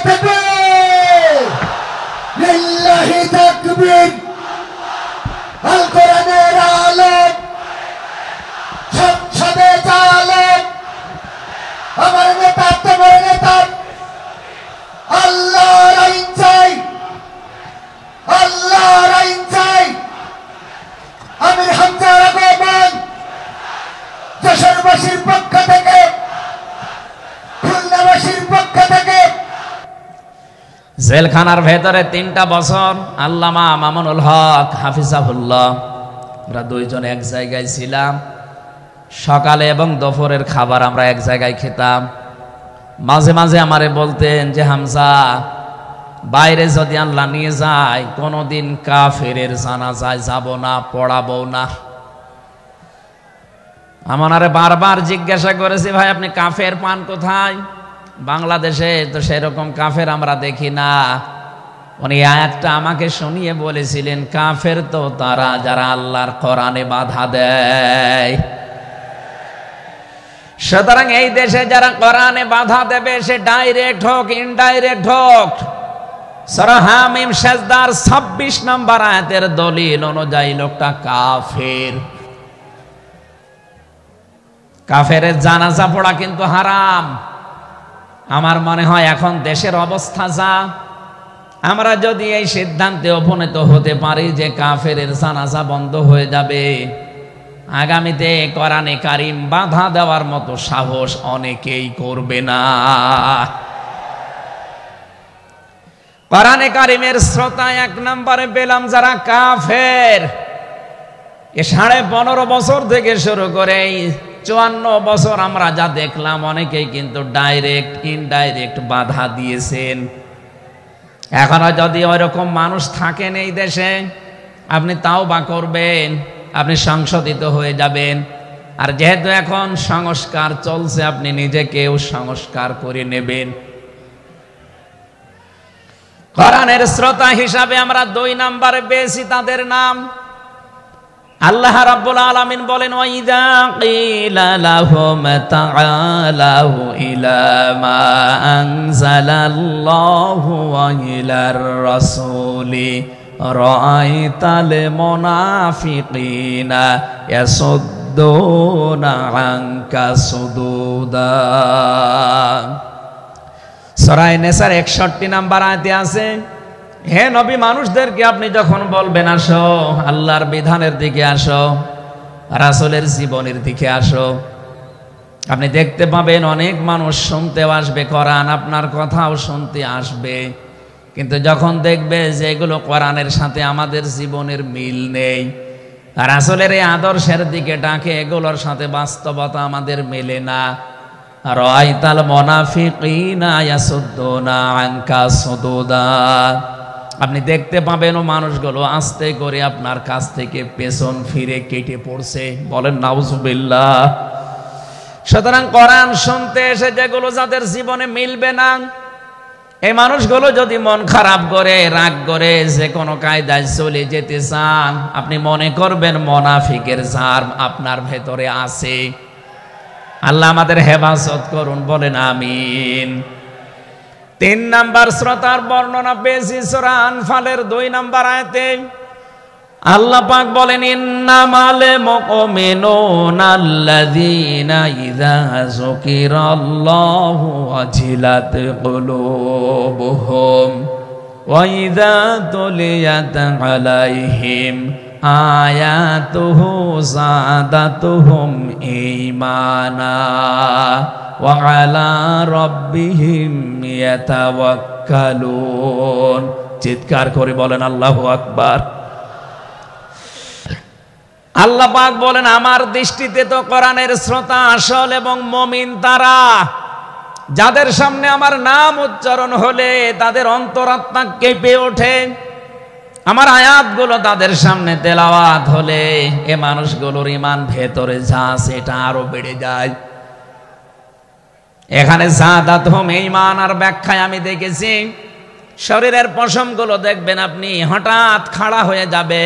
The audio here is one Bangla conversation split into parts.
তাকবীর লিল্লাহি তাকবীর আল কোরআনের আলেম সংসদে জালেম আমার নেতা তোমার নেতা আল্লাহর আইন চাই আল্লাহর আইন চাই আমির হামজা রহমান যশোরবাসীর পক্ষ থেকে খুলনাবাসীর পক্ষ থেকে জেলখানার ভেতরে 3টা বছর আল্লামা মামুনুল হক হাফিজাহুল্লাহ আমরা দুইজন এক জায়গায় ছিলাম। সকালে এবং দুপুরের খাবার আমরা এক জায়গায় খেতাম। মাঝে মাঝে আমারে বলতেন যে হামজা, বাইরে যদি আল্লাহ নিয়ে যায় কোনোদিন কাফেরের জানাজায় যাব না, পড়াবো না। আমারে বারবার জিজ্ঞাসা করেছি, ভাই আপনি কাফের পান কোথায়? বাংলাদেশে তো সেরকম কাফের আমরা দেখি না। উনি আয়াতটা আমাকে শুনিয়ে বলেছিলেন, কাফের তো তারা যারা আল্লাহর কোরআনে বাধা দেয়। সুতরাং এই দেশে যারা কোরআনে বাধা দেবে সে ডাইরেক্ট হোক ইনডাইরেক্ট হোক, সূরা হামিম সেজদার 26 নম্বর আয়াতের দলিল অনুযায়ী লোকটা কাফের। কাফেরের জানাজা পড়া কিন্তু হারাম। আমার মনে হয় এখন দেশের অবস্থা যা, আমরা যদি এই সিদ্ধান্তে উপনীত হতে পারি যে কাফেরের জানাজা বন্ধ হয়ে যাবে, আগামীতে কোরআনে কারীম বাধা দেওয়ার মতো সাহস অনেকেই করবে না। কোরআনে কারীমের শ্রোতা 1 নম্বরে পেলাম যারা কাফের। এ 15.5 বছর থেকে শুরু করে 54 বছর আমরা যা দেখলাম, অনেকেই কিন্তু ডাইরেক্ট ইনডাইরেক্ট বাধা দিয়েছেন। এখনো যদি ওইরকম মানুষ থাকেন এই দেশে, আপনি তাওবা করবেন, আপনি সংশোধিত হয়ে যাবেন। আর যেহেতু এখন সংস্কার চলছে, আপনি নিজেকেও সংস্কার করে নেবেন। কোরআনের শ্রোতা হিসাবে আমরা 2 নম্বরে পেয়েছি তাদের নাম। আল্লাহ রাব্বুল আলামিন বলেন, ওয়াইদা কিলা লাহুম তাআলাউ ইলা মা আনজালাল্লাহু ওয়া ইলার রাসূলি রাআইতাল মুনাফিকিনা ইয়াসুদ্দুনা আনকা সুদুদা। সূরা নিসার 61 নম্বর আয়াতে আছে, হে নবী, মানুষদেরকে আপনি যখন বলবেন আসো আল্লাহর বিধানের দিকে আসো, রাসূলের জীবনের দিকে আসো, আপনি দেখতে পাবেন অনেক মানুষ শুনতেও আসবে কোরআন, আপনার কথাও শুনতে আসবে। কিন্তু যখন দেখবে যে এগুলো কোরআনের সাথে আমাদের জীবনের মিল নেই, রাসূলের এই আদর্শের দিকে ডাকে, এগুলোর সাথে বাস্তবতা আমাদের মেলে না, রাআইতাল মুনাফিকিনা ইয়াসুদ্দুনা আনকা সুদুদা, আপনি দেখতে পাবেন ও মানুষগুলো আস্তে করে আপনার কাছ থেকে পেছন ফিরে কেটে পড়ছে। বলেন নাউজুবিল্লাহ। সুতরাং কোরআন শুনতে এসে যেগুলো যাদের জীবনে মিলবে না, এই মানুষগুলো যদি মন খারাপ করে, রাগ করে, যে কোনো কায়দায় চলে যেতে চান, আপনি মনে করবেন মুনাফিকের জার আপনার ভেতরে আছে। আল্লাহ আমাদের হেফাজত করুন, বলেন আমিন। 3 নম্বর শ্রোতার বর্ণনা পেয়েছি সূরা আনফালের 2 নম্বর আয়াতে। আল্লাহ পাক বলেন, ইন্নামাল মুমিনুনা আল্লাযীনা ইযা যুকিরাল্লাহু ওয়াজিলাত কুলুবুহুম ওয়া ইযা তুলিয়াত আলাইহিম আয়াতুহু যাদাতুহুম ঈমানা ওয়া আলা রাব্বিহিম ইয়াতাওয়াক্কালুন। চিৎকার করে বলেন আল্লাহু আকবার। আল্লাহ পাক বলেন, আমার দৃষ্টিতে তো কোরআনের শ্রোতা আসল এবং মুমিন তারা, যাদের সামনে আমার নাম উচ্চারণ হলে তাদের অন্তরাত্মা কেঁপে ওঠে, আমার আয়াতগুলো তাদের সামনে তেলাওয়াত হলে এ মানুষগুলোর ঈমান ভেতরে যা আছে এটা আরো বেড়ে যায়। এখানে যাদাতুহুম ঈমান আর ব্যাখ্যায় আমি দেখেছি, শরীরের পশমগুলো দেখবেন আপনি হঠাৎ খাড়া হয়ে যাবে,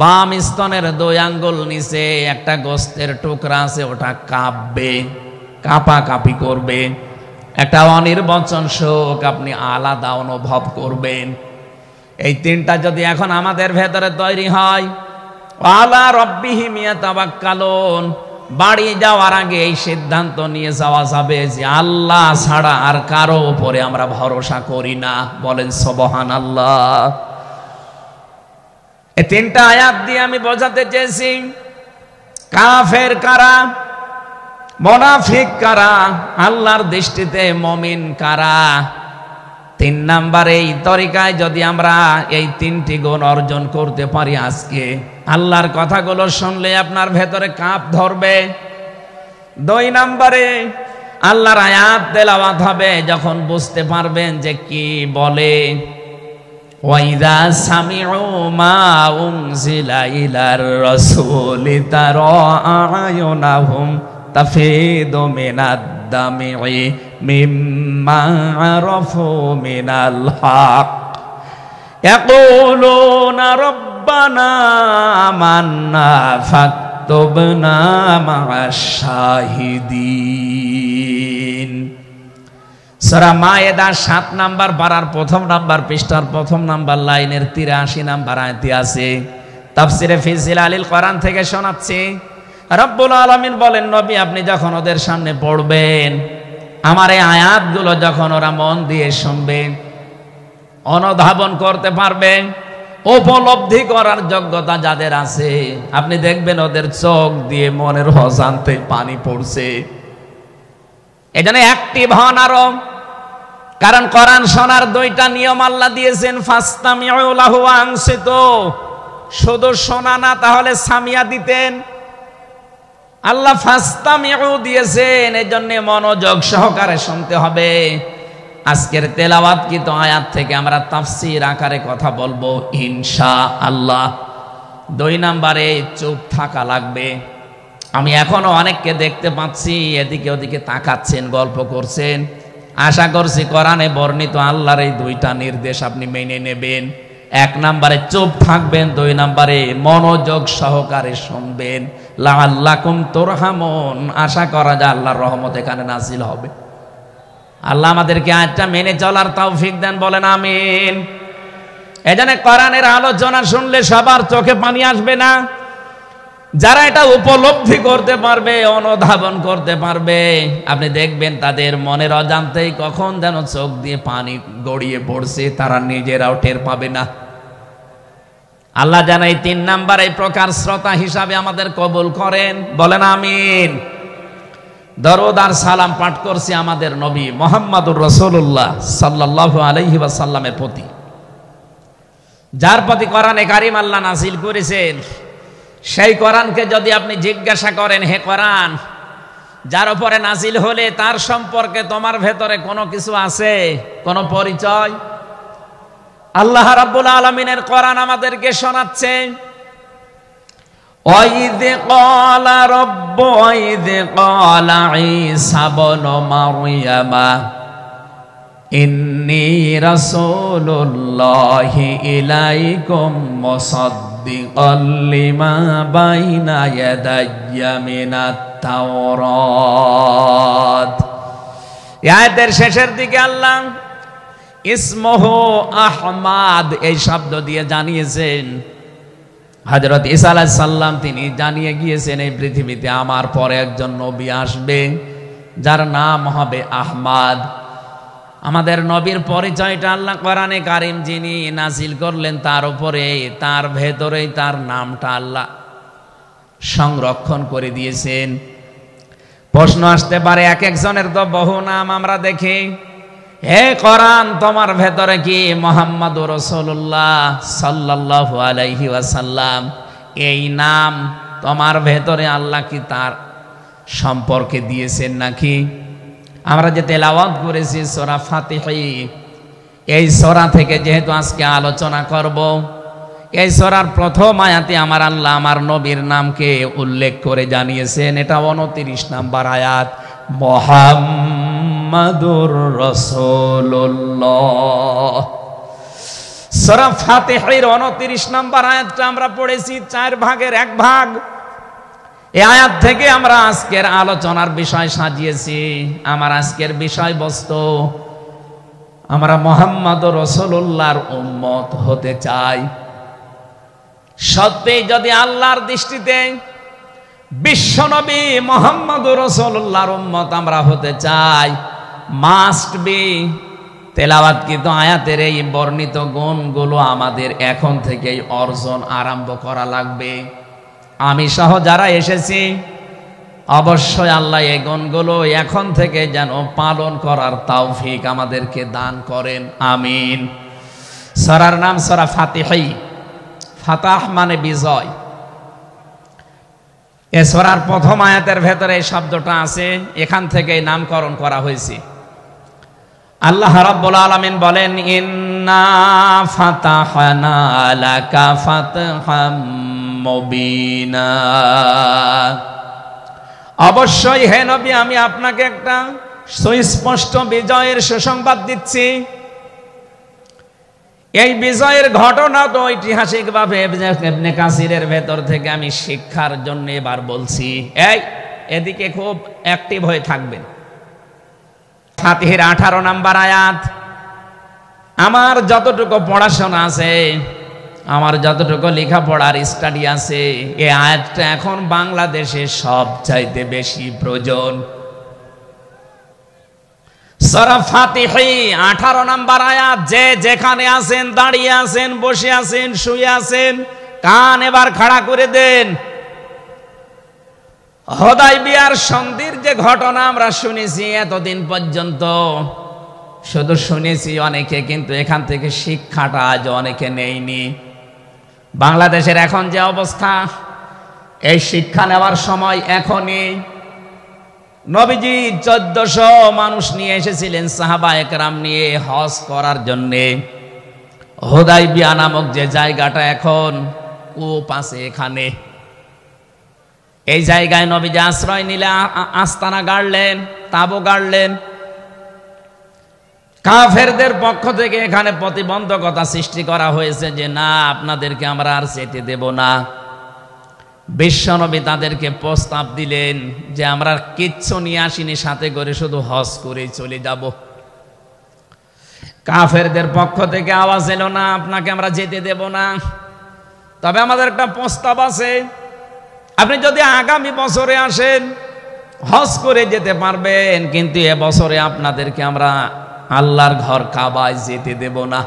বাম স্তনের 2 আঙ্গুল নিচে একটা গোস্তের টুকরা আছে, ওটা কাঁপবে, কাঁপাকাঁপি করবে। একটা অনির্বচন শোক আপনি আলাদা অনুভব করবেন। এই তিনটা যদি এখন আমাদের ভেতরে তৈরি হয়, আলা রাব্বিহিম ইয়াতাওয়াক্কালুন, বাড়ি যাওয়ার আগে এই সিদ্ধান্ত নিয়ে যাওয়া যাবে যে আল্লাহ ছাড়া আর কারো উপরে আমরা ভরসা করি না। বলেন সুবহানাল্লাহ। এই তিনটা আয়াত দিয়ে আমি বোঝাতে চেয়েছি কাফের কারা, মুনাফিক কারা, আল্লাহর দৃষ্টিতে মুমিন কারা। 3 নাম্বার এই তরিকায় যদি আমরা এই 3টি গুণ অর্জন করতে পারি, আজকে আল্লাহর কথাগুলো শুনলে আপনার ভেতরে কাঁপ ধরবে। 2 নাম্বারে আল্লাহর আয়াত তেলাওয়াত হবে, যখন বুঝতে পারবেন যে কি বলে, ওয়াইদা সামিউ মা উনজিলা ইলার রাসূলি তারা আয়ুনাহুম তাফিদু মিনাদ দামি মিম্মা আরাফু মিনাল হক ইয়াকুলুনা রব্বানা আমান্না ফাকতুবনা মা'আশ শাহিদিন। সূরা মায়েদা 7 নাম্বার পারার 1 নাম্বার পৃষ্ঠার 1 নাম্বার লাইনের 83 নাম্বার আয়াতে আছে। তাফসিরে ফি জিলালিল কোরআন থেকে শোনাচ্ছি। রব্বুল আলামিন বলেন, নবী আপনি যখন ওদের সামনে পড়বেন, আমার এই আয়াতগুলো যখন ওরা মন দিয়ে শুনবে, অনুধাবন করতে পারবে, উপলব্ধি করার যোগ্যতা যাদের আছে, আপনি দেখবেন ওদের চোখ দিয়ে মনের অজান্তে পানি পড়ছে। এজন্য অ্যাক্টিভ হন আরো, কারণ কোরআন শোনার 2টা নিয়ম আল্লাহ দিয়েছেন। ফাসতামিউ লাহু ওয়া আনসিতু, শুধু শোনা না, তাহলে সামিয়া দিতেন। আল্লাহ ফাসতামিউ দিয়েছেন, এজন্য মনোযোগ সহকারে শুনতে হবে। আজকের তেলাওয়াতকৃত আয়াত থেকে আমরা তাফসীর আকারে কথা বলবো ইনশাআল্লাহ। 2 নাম্বারে চুপ থাকা লাগবে। আমি এখনো অনেককে দেখতে পাচ্ছি এদিকে ওদিকে তাকাচ্ছেন, গল্প করছেন। আশা করছি কোরআনে বর্ণিত আল্লাহর এই 2টা নির্দেশ আপনি মেনে নেবেন। 1 নাম্বারে চুপ থাকবেন, 2 নাম্বারে মনোযোগ সহকারে শুনবেন। লাআল্লাকুম তুরহামুন, আশা করা যায় আল্লাহর রহমত এখানে নাজিল হবে। আল্লাহ আমাদেরকে আয়াতটা মেনে চলার তৌফিক দেন, বলেন আমিন। এজন্য কোরআনের আলোচনা শুনলে সবার চোখে পানি আসবে না। যারা এটা উপলব্ধি করতে পারবে, অনুধাবন করতে পারবে, আপনি দেখবেন তাদের মনের অজান্তেই কখন যেন চোখ দিয়ে পানি গড়িয়ে পড়ছে, তারা নিজেরাও টের পাবে না। আল্লাহ যেন এই 3 নাম্বার এই প্রকার শ্রোতা হিসাবে আমাদের কবুল করেন, বলেন আমিন। দরুদ আর সালাম পাঠ করছি আমাদের নবী মুহাম্মদুর রাসূলুল্লাহ সাল্লাল্লাহু আলাইহি ওয়াসাল্লামের প্রতি, যার প্রতি কোরআনে কারীম আল্লাহ নাযিল করেছেন। সেই কোরআনকে যদি আপনি জিজ্ঞাসা করেন, হে কোরআন, যার উপরে নাজিল হলে তার সম্পর্কে তোমার ভেতরে কোনো কিছু আছে, কোনো পরিচয়? আল্লাহ রাব্বুল আলামিনের কোরআন আমাদেরকে শোনাচ্ছে, ওয়াইদ ক্বালা রাব্বু ওয়াইদ ক্বালা ঈসা ইবনু মারইয়ামা ইন্নী রাসূলুল্লাহি ইলাইকুম মুসাদ্দিকাল লিমা বাইনা ইয়াদাইয়া মিনাত তাওরাত। আয়াতের শেষের দিকে আল্লাহ ইসমুহু আহমাদ এই শব্দ দিয়ে জানিয়েছেন, হযরত ঈসা আলাইহিস সালাম তিনি জানিয়ে গিয়েছেন এই পৃথিবীতে আমার পরে একজন নবী আসবে যার নাম হবে আহমাদ। আমাদের নবীর পরিচয়টা আল্লাহ কোরআনে কারীম যিনি নাজিল করলেন তার উপরে, তার ভেতরেই তার নামটা আল্লাহ সংরক্ষণ করে দিয়েছেন। প্রশ্ন আসতে পারে, এক একজনের তো বহু নাম আমরা দেখি। হে কোরআন, তোমার ভেতরে কি মুহাম্মাদুর রাসূলুল্লাহ সাল্লাল্লাহু আলাইহি ওয়াসাল্লাম এই নাম তোমার ভেতরে আল্লাহ কি তার সম্পর্কে দিয়েছেন নাকি? আমরা যে তেলাওয়াত করেছি সূরা ফাতিহা, এই সূরা থেকে যেহেতু আজকে আলোচনা করব, এই সূরার প্রথম আয়াতে আমার আল্লাহ আমার নবীর নামকে উল্লেখ করে জানিয়েছেন। এটা 29 নাম্বার আয়াত, মুহাম্মাদুর রাসূলুল্লাহ। সূরা ফাতিহার 29 নাম্বার আয়াতটা আমরা পড়েছি 4 ভাগের 1 ভাগ। এই আয়াত থেকে আমরা আজকের আলোচনার বিষয় সাজিয়েছি। আমার আজকের বিষয়বস্তু, আমরা মুহাম্মদ রাসূলুল্লাহর উম্মত হতে চাই। সত্যি যদি আল্লাহর দৃষ্টিতে বিশ্বনবী মুহাম্মদ রাসূলুল্লাহর উম্মত আমরা হতে চাই, মাস্ট বি তেলাওয়াতকৃত আয়াতের এই বর্ণিত গুণগুলো আমাদের এখন থেকেই অর্জন আরম্ভ করা লাগবে। আমি সহ যারা এসেছি অবশ্যই আল্লাহ এই গুণগুলো এখন থেকে যেন পালন করার তৌফিক আমাদেরকে দান করেন, আমিন। সূরার নাম সূরা ফাতিহা। ফাতাহ মানে বিজয়। এ সূরার প্রথম আয়াতের ভেতরে এই শব্দটা আছে, এখান থেকেই নামকরণ করা হয়েছে। আল্লাহ রাব্বুল আলামিন বলেন, ইন্না ফাতাহনা লাকা ফাতহাম মুবিনা। অবশ্যই হে নবী, আমি আপনাকে একটা সুস্পষ্ট বিজয়ের সুসংবাদ দিচ্ছি। এই বিজয়ের ঘটনা তো ঐতিহাসিকভাবে ইবনে কাসিরের ভেতর থেকে আমি শিক্ষার জন্য এবার বলছি। এদিকে খুব অ্যাক্টিভ হয়ে থাকবেন। ফাতিহার 18 নম্বর আয়াত। আমার যতটুকু পড়াশোনা আছে, আমার যতটুকু লেখাপড়ার স্টাডি আছে, এই আয়াতটা এখন বাংলাদেশে সবচাইতে বেশি প্রয়োজন। সূরা ফাতিহা 18 নম্বর আয়াত। যে যেখানে আছেন, দাঁড়িয়ে আছেন, বসে আছেন, শুয়ে আছেন, কান এবার খাড়া করে দেন। হুদায়বিয়ার সন্ধির যে ঘটনা আমরা শুনেছি এতদিন পর্যন্ত, শুধু শুনেছি অনেকে, কিন্তু এখান থেকে শিক্ষাটা আজ অনেকে নেয়নি। বাংলাদেশের এখন যে অবস্থা, এই শিক্ষা নেওয়ার সময় এখনই। নবীজি 1400 মানুষ নিয়ে এসেছিলেন সাহাবায়ে কেরাম নিয়ে হজ করার জন্যে। হুদায়বিয়া নামক যে জায়গাটা এখন কূপ আছে, এখানে এই জায়গায় নবীজি আশ্রয় নিলে আস্তানা গাড়লেন, তাঁবু গাড়লেন। কাফেরদের পক্ষ থেকে এখানে প্রতিবন্ধকতা সৃষ্টি করা হয়েছে যে না, আপনাদেরকে আমরা আর যেতে দেব না। বিশ্বনবী তাদেরকে প্রস্তাব দিলেন যে আমরা কিচ্ছু নিয়ে আসিনি সাথে করে, শুধু হজ করেই চলে যাব। কাফেরদের পক্ষ থেকে আওয়াজ এলো, না, আপনাকে আমরা যেতে দেব না, তবে আমাদের একটা প্রস্তাব আছে। আপনি যদি আগামী বছরে আসেন হজ করে যেতে পারবেন, কিন্তু এবছরে আপনাদেরকে আমরা আল্লাহর ঘর কাবায় যেতে দেব না।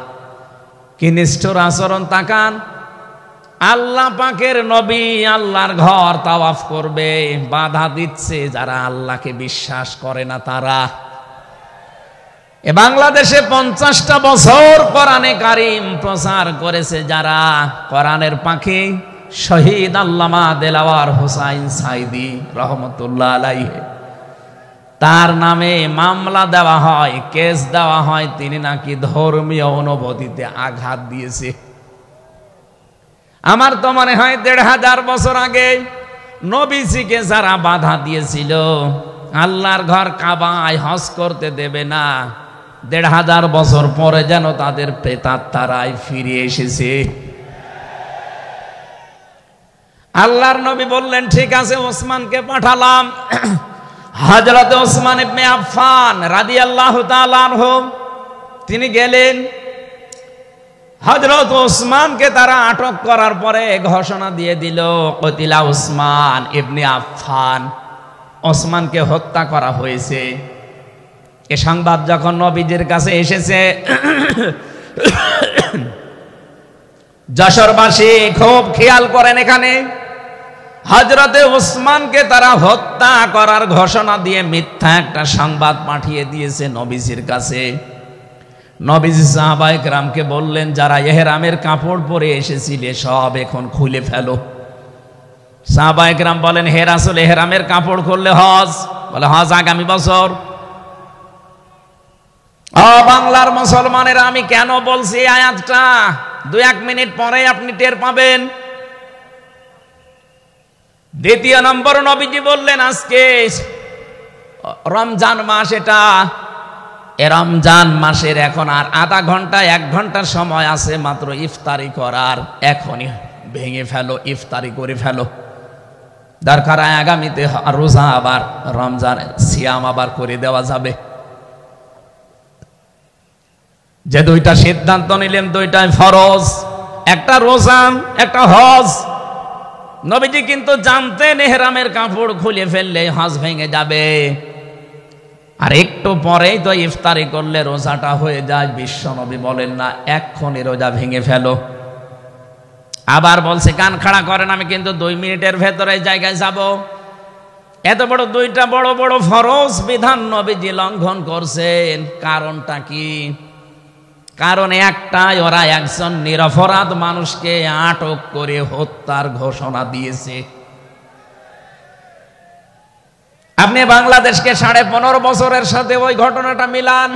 কি নিষ্ঠুর আচরণ! তাকান, আল্লাহ পাকের নবী আল্লাহর ঘর তাওয়াফ করবে, বাধা দিচ্ছে যারা আল্লাহকে বিশ্বাস করে না তারা। এ বাংলাদেশে 50টা বছর কোরআনে কারীম প্রচার করেছে যারা, কোরআনের পাখি শহীদ আল্লামা দেলাওয়ার হোসাইন সাইদি রহমতুল্লাহ আলাইহি, তার নামে মামলা দেওয়া হয়, কেস দেওয়া হয়, তিনি নাকি ধর্মীয় অনুভূতিতে আঘাত দিয়েছে। আমার তো মনে হয় 1500 বছর আগে নবীজিকে যারা বাধা দিয়েছিল আল্লাহর ঘর কাবায় হজ করতে দেবে না, 1500 বছর পরে যেন তাদের প্রেতাত্মারাই ফিরে এসেছে। আল্লাহর নবী বললেন, ঠিক আছে, ওসমানকে পাঠালাম। হযরত ওসমান ইবনে আফফান রাদিয়াল্লাহু তাআলা আনহু তিনি গেলেন। হযরত ওসমানকে তারা আটক করার পরে ঘোষণা দিয়ে দিল, কতিলা ওসমান ইবনে আফফান, ওসমানকে হত্যা করা হয়েছে। এ সংবাদ যখন নবীজির কাছে এসেছে, যশোরবাসী খুব খেয়াল করেন, এখানে হযরতে ওসমানকে তারা হত্যা করার ঘোষণা দিয়ে মিথ্যা একটা সংবাদ পাঠিয়ে দিয়েছে নবীজির কাছে। নবীজি সাহাবায়ে কেরামকে বললেন, যারা ইহরামের কাপড় পরে এসেছিলে সব এখন খুলে ফেলো। সাহাবায়ে কেরাম বলেন, হে রাসূল, ইহরামের কাপড় খুললে হজ? বলে, হজ আগামী বছর। ও বাংলার মুসলমানেরা, আমি কেন বলছি এই আয়াতটা 2-1 মিনিট পরে আপনি টের পাবেন। দ্বিতীয় নম্বর, নবীজি বললেন আজকে রমজান মাস, এটা রমজান মাসের এখন আর আধা ঘন্টা 1 ঘন্টার সময় আছে মাত্র ইফতারি করার, এখনই ভেঙে ফেলো, ইফতারি করে ফেলো। দরকার আগামীতে রোজা আবার রমজানের সিয়াম আবার করে দেওয়া যাবে। যে দুইটা সিদ্ধান্ত নিলেন দুইটাই ফরজ, একটা রোজা একটা হজ। নবীজি কিন্তু জানতেন ইহরামের কাপড় খুলে ফেললে হজ ভেঙে যাবে, আর একটু পরেই তো ইফতারি করলে রোজাটা হয়ে যায়। বিশ্ব নবী বলেন না এক্ষুনি রোজা ভেঙে ফেলো। আবার বলছে কান খাড়া করেন, আমি কিন্তু 2 মিনিটের ভেতরে জায়গায় যাব। এত বড় দুইটা বড় বড় ফরজ বিধান নবীজি লঙ্ঘন করছেন, কারণটা কি? কারণ একটাই, ওরা একজন নিরপরাধ মানুষকে আটক করে হত্যার ঘোষণা দিয়েছে। আপনি বাংলাদেশকে 15.5 বছরের সাথে ওই ঘটনাটা মিলান।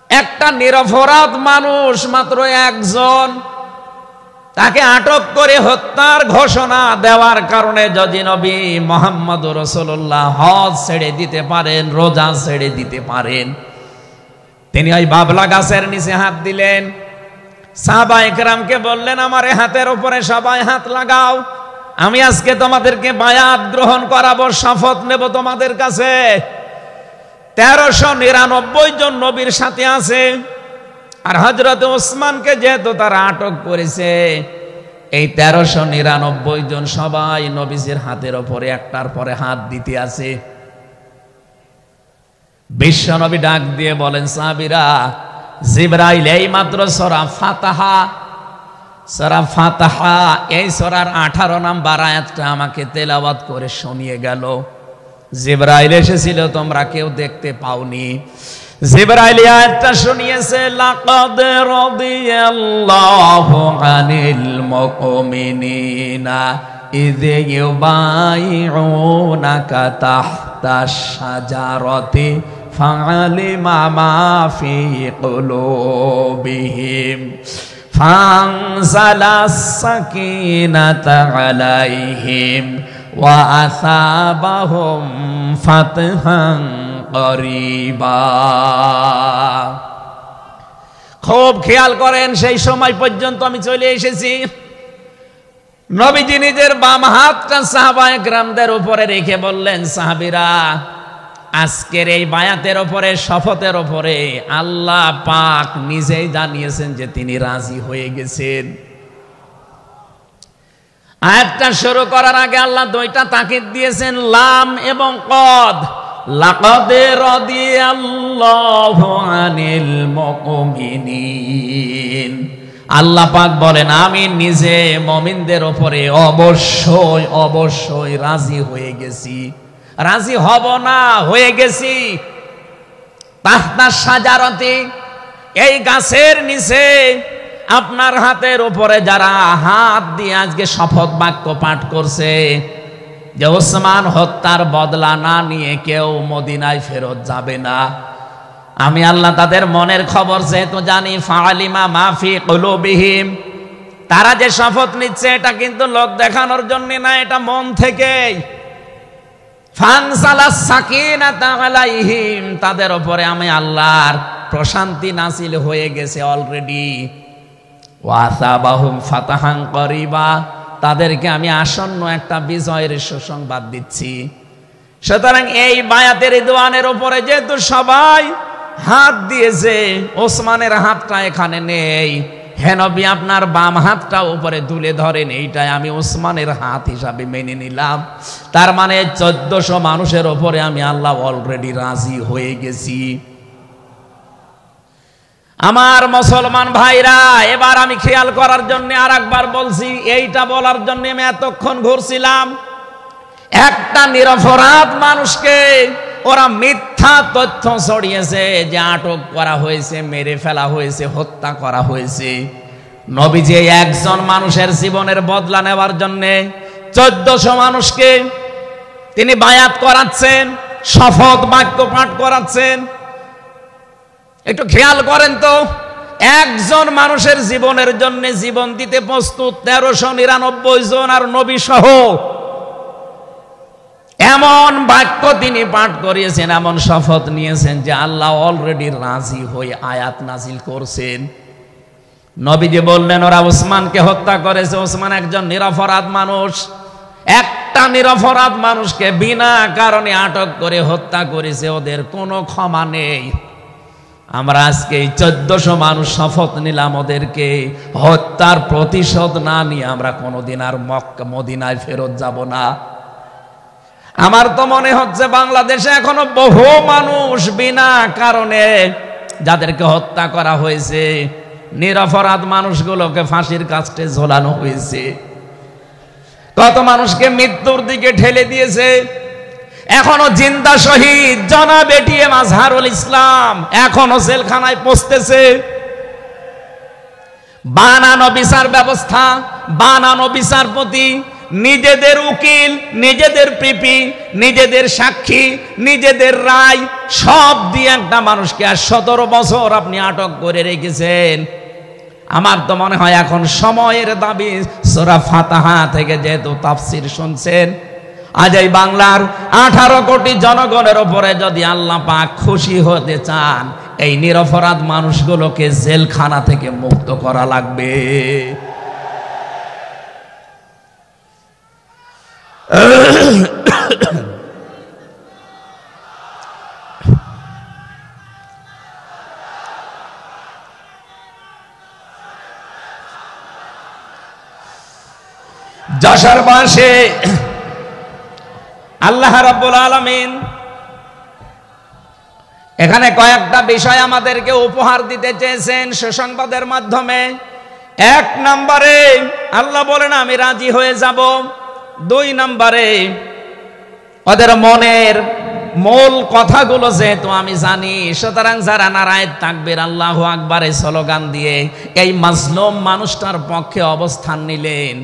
একটা নিরপরাধ মানুষ মাত্র একজন, তাকে আটক করে হত্যার ঘোষণা দেওয়ার কারণে যদি নবী মুহাম্মদ রাসূলুল্লাহ হজ ছেড়ে দিতে পারেন, রোজা ছেড়ে দিতে পারেন, তিনি ওই বাবলা গাছের নিচে হাত দিলেন। সাহাবায়ে কেরামকে বললেন আমার হাতের উপরে সবাই হাত লাগাও, আমি আজকে তোমাদেরকে বায়াত গ্রহণ করাবো, শপথ নেব তোমাদের কাছে। 1399 জন নবীর সাথে আছে, আর হযরত ওসমানকে যেহেতু তারা আটক করেছে, এই 1399 জন সবাই নবীজির হাতের উপরে একটার পরে হাত দিতে আছে। বিশ্ব নবী ডাক দিয়ে বলেন সাহাবীরা, জিবরাইল এই মাত্র সূরা ফাতিহা এই সূরার 18 নম্বর আয়াতটা আমাকে তেলাওয়াত করে শুনিয়ে গেল। জিবরাইল এসেছিল, তোমরা কেউ দেখতে পাওনি। জিবরাইল আয়াতটা শুনিয়েছে, লাকাদ রাদিয়াল্লাহু আনিল মুমিনিনা ইয ইউবাইউনাকা তাহতাশ শাজারাতি ফাআলিমা মা ফি কুলুবিহিম ফানজালাস সাকিনাতা আলাইহিম ওয়া আসাবাহুম ফাতহান করিবা। খুব খেয়াল করেন, সেই সময় পর্যন্ত আমি চলে এসেছি। নবীজি নিজের বাম হাতটা সাহাবায়ে কেরামদের উপরে রেখে বললেন, সাহাবীরা আজকের এই বায়াতের উপরে, শপথের উপরে আল্লাহ পাক নিজেই জানিয়েছেন যে তিনি রাজি হয়ে গেছেন। আয়াতটা শুরু করার আগে আল্লাহ দুইটা তাকিদ দিয়েছেন, লাম এবং কদ। লাকাদ রাদিয়াল্লাহু আনিল মুমিনিন, আল্লাহ পাক বলেন আমি নিজে মুমিনদের উপরে অবশ্যই অবশ্যই রাজি হয়ে গেছি। রাজি হব না, হয়ে গেছি। তাহতা শাজারাতি, এই গাছের নিচে আপনার হাতের উপরে যারা হাত দিয়ে আজকে শপথ বাক্য পাঠ করছে যে ওসমান হত্যার বদলা না নিয়ে কেউ মদিনায় ফেরত যাবে না, আমি আল্লাহ তাদের মনের খবর যেহেতু জানি, ফাআলিমা মা ফি কুলুবিহিম, তারা যে শপথ নিচ্ছে এটা কিন্তু লোক দেখানোর জন্য না, এটা মন থেকেই। ফানসালাস সাকিনাতা আলাইহিম, তাদের উপরে আমি আল্লাহর প্রশান্তি নাযিল হয়ে গেছে অলরেডি। ওয়া আসাবাহুম ফাতাহান করিবা, তাদেরকে আমি আসন্ন একটা বিজয়ের সুসংবাদ দিচ্ছি। সুতরাং এই বায়াতের দোয়ানের উপরে যেহেতু সবাই হাত দিয়েছে, ওসমানের হাতটা এখানে নেই, হে নবী আপনার বাম হাতটা উপরে তুলে ধরেন, এইটাই আমি ওসমানের হাত হিসাবে মেনে নিলাম। তার মানে 1400 মানুষের উপরে আমি আল্লাহ অলরেডি রাজি হয়ে গেছি। আমার মুসলমান ভাইরা, এবার আমি খেয়াল করার জন্য আর একবার বলছি, এইটা বলার জন্য আমি এতক্ষণ ঘুরছিলাম। একটা নিরপরাধ মানুষকে ওরা মিথ্যা তথ্য ছড়িয়েছে যে আটক করা হয়েছে, মেরে ফেলা হয়েছে, হত্যা করা হয়েছে। নবীজি একজন মানুষের জীবনের বদলা নেওয়ার জন্য 1400 মানুষকে তিনি বায়াত করাচ্ছেন, শপথ বাক্য পাঠ করাচ্ছেন। একটু খেয়াল করেন তো, একজন মানুষের জীবনের জন্য জীবন দিতে প্রস্তুত 1399 জন, আর নবী সহ। এমন বাক্য তিনি পাঠ করিয়েছেন, এমন শপথ নিয়েছেন যে আল্লাহ অলরেডি রাজি হয়ে আয়াত নাজিল করছেন। নবীজি বললেন ওরা ওসমানকে হত্যা করেছে, ওসমান একজন নিরপরাধ মানুষ। একটা একটা নিরপরাধ মানুষকে বিনা কারণে আটক করে হত্যা করেছে, ওদের কোনো ক্ষমা নেই। আমরা আজকে 1400 মানুষ শপথ নিলাম, ওদেরকে হত্যার প্রতিশোধ না নিয়ে আমরা কোনোদিন আর মক্কা মদিনায় ফেরত যাব না। আমার তো মনে হচ্ছে বাংলাদেশে এখনো বহু মানুষ বিনা কারণে যাদেরকে হত্যা করা হয়েছে, নিরপরাধ মানুষগুলোকে ফাঁসির কাস্টে ঝোলানো হয়েছে, কত মানুষকে মৃত্যুর দিকে ঠেলে দিয়েছে। এখনো জিন্দা শহীদ জনাব এটিএম আজহারুল ইসলাম এখনো জেলখানায় পচতেছে। বানানো বিচার ব্যবস্থা, বানানো বিচারপতি, নিজেদের উকিল, নিজেদের পিপি, নিজেদের সাক্ষী, নিজেদের রায় সব দিয়ে একটা মানুষকে আর 17 বছর আপনি আটক করে রেখেছেন। আমার তো মনে হয় এখন সময়ের দাবি, সূরা ফাতিহা থেকে যেহেতু তাফসীর শুনছেন, আজ এই বাংলার 18 কোটি জনগণের উপরে যদি আল্লাহ পাক খুশি হতে চান, এই নিরপরাধ মানুষগুলোকে জেলখানা থেকে মুক্ত করা লাগবে। যশোরবাসী আল্লাহ রাব্বুল আলামিন এখানে কয়েকটা বিষয় আমাদেরকে উপহার দিতে চেয়েছেন সুসংবাদের মাধ্যমে। 1 নম্বরে আল্লাহ বলেন আমি রাজি হয়ে যাব। 2 নম্বরে ওদের মনের মূল কথাগুলো যেহেতু আমি জানি, সুতরাং যারা নারায়ে তাকবীর আল্লাহু আকবারে স্লোগান দিয়ে এই মাজলুম মানুষটার পক্ষে অবস্থান নিলেন,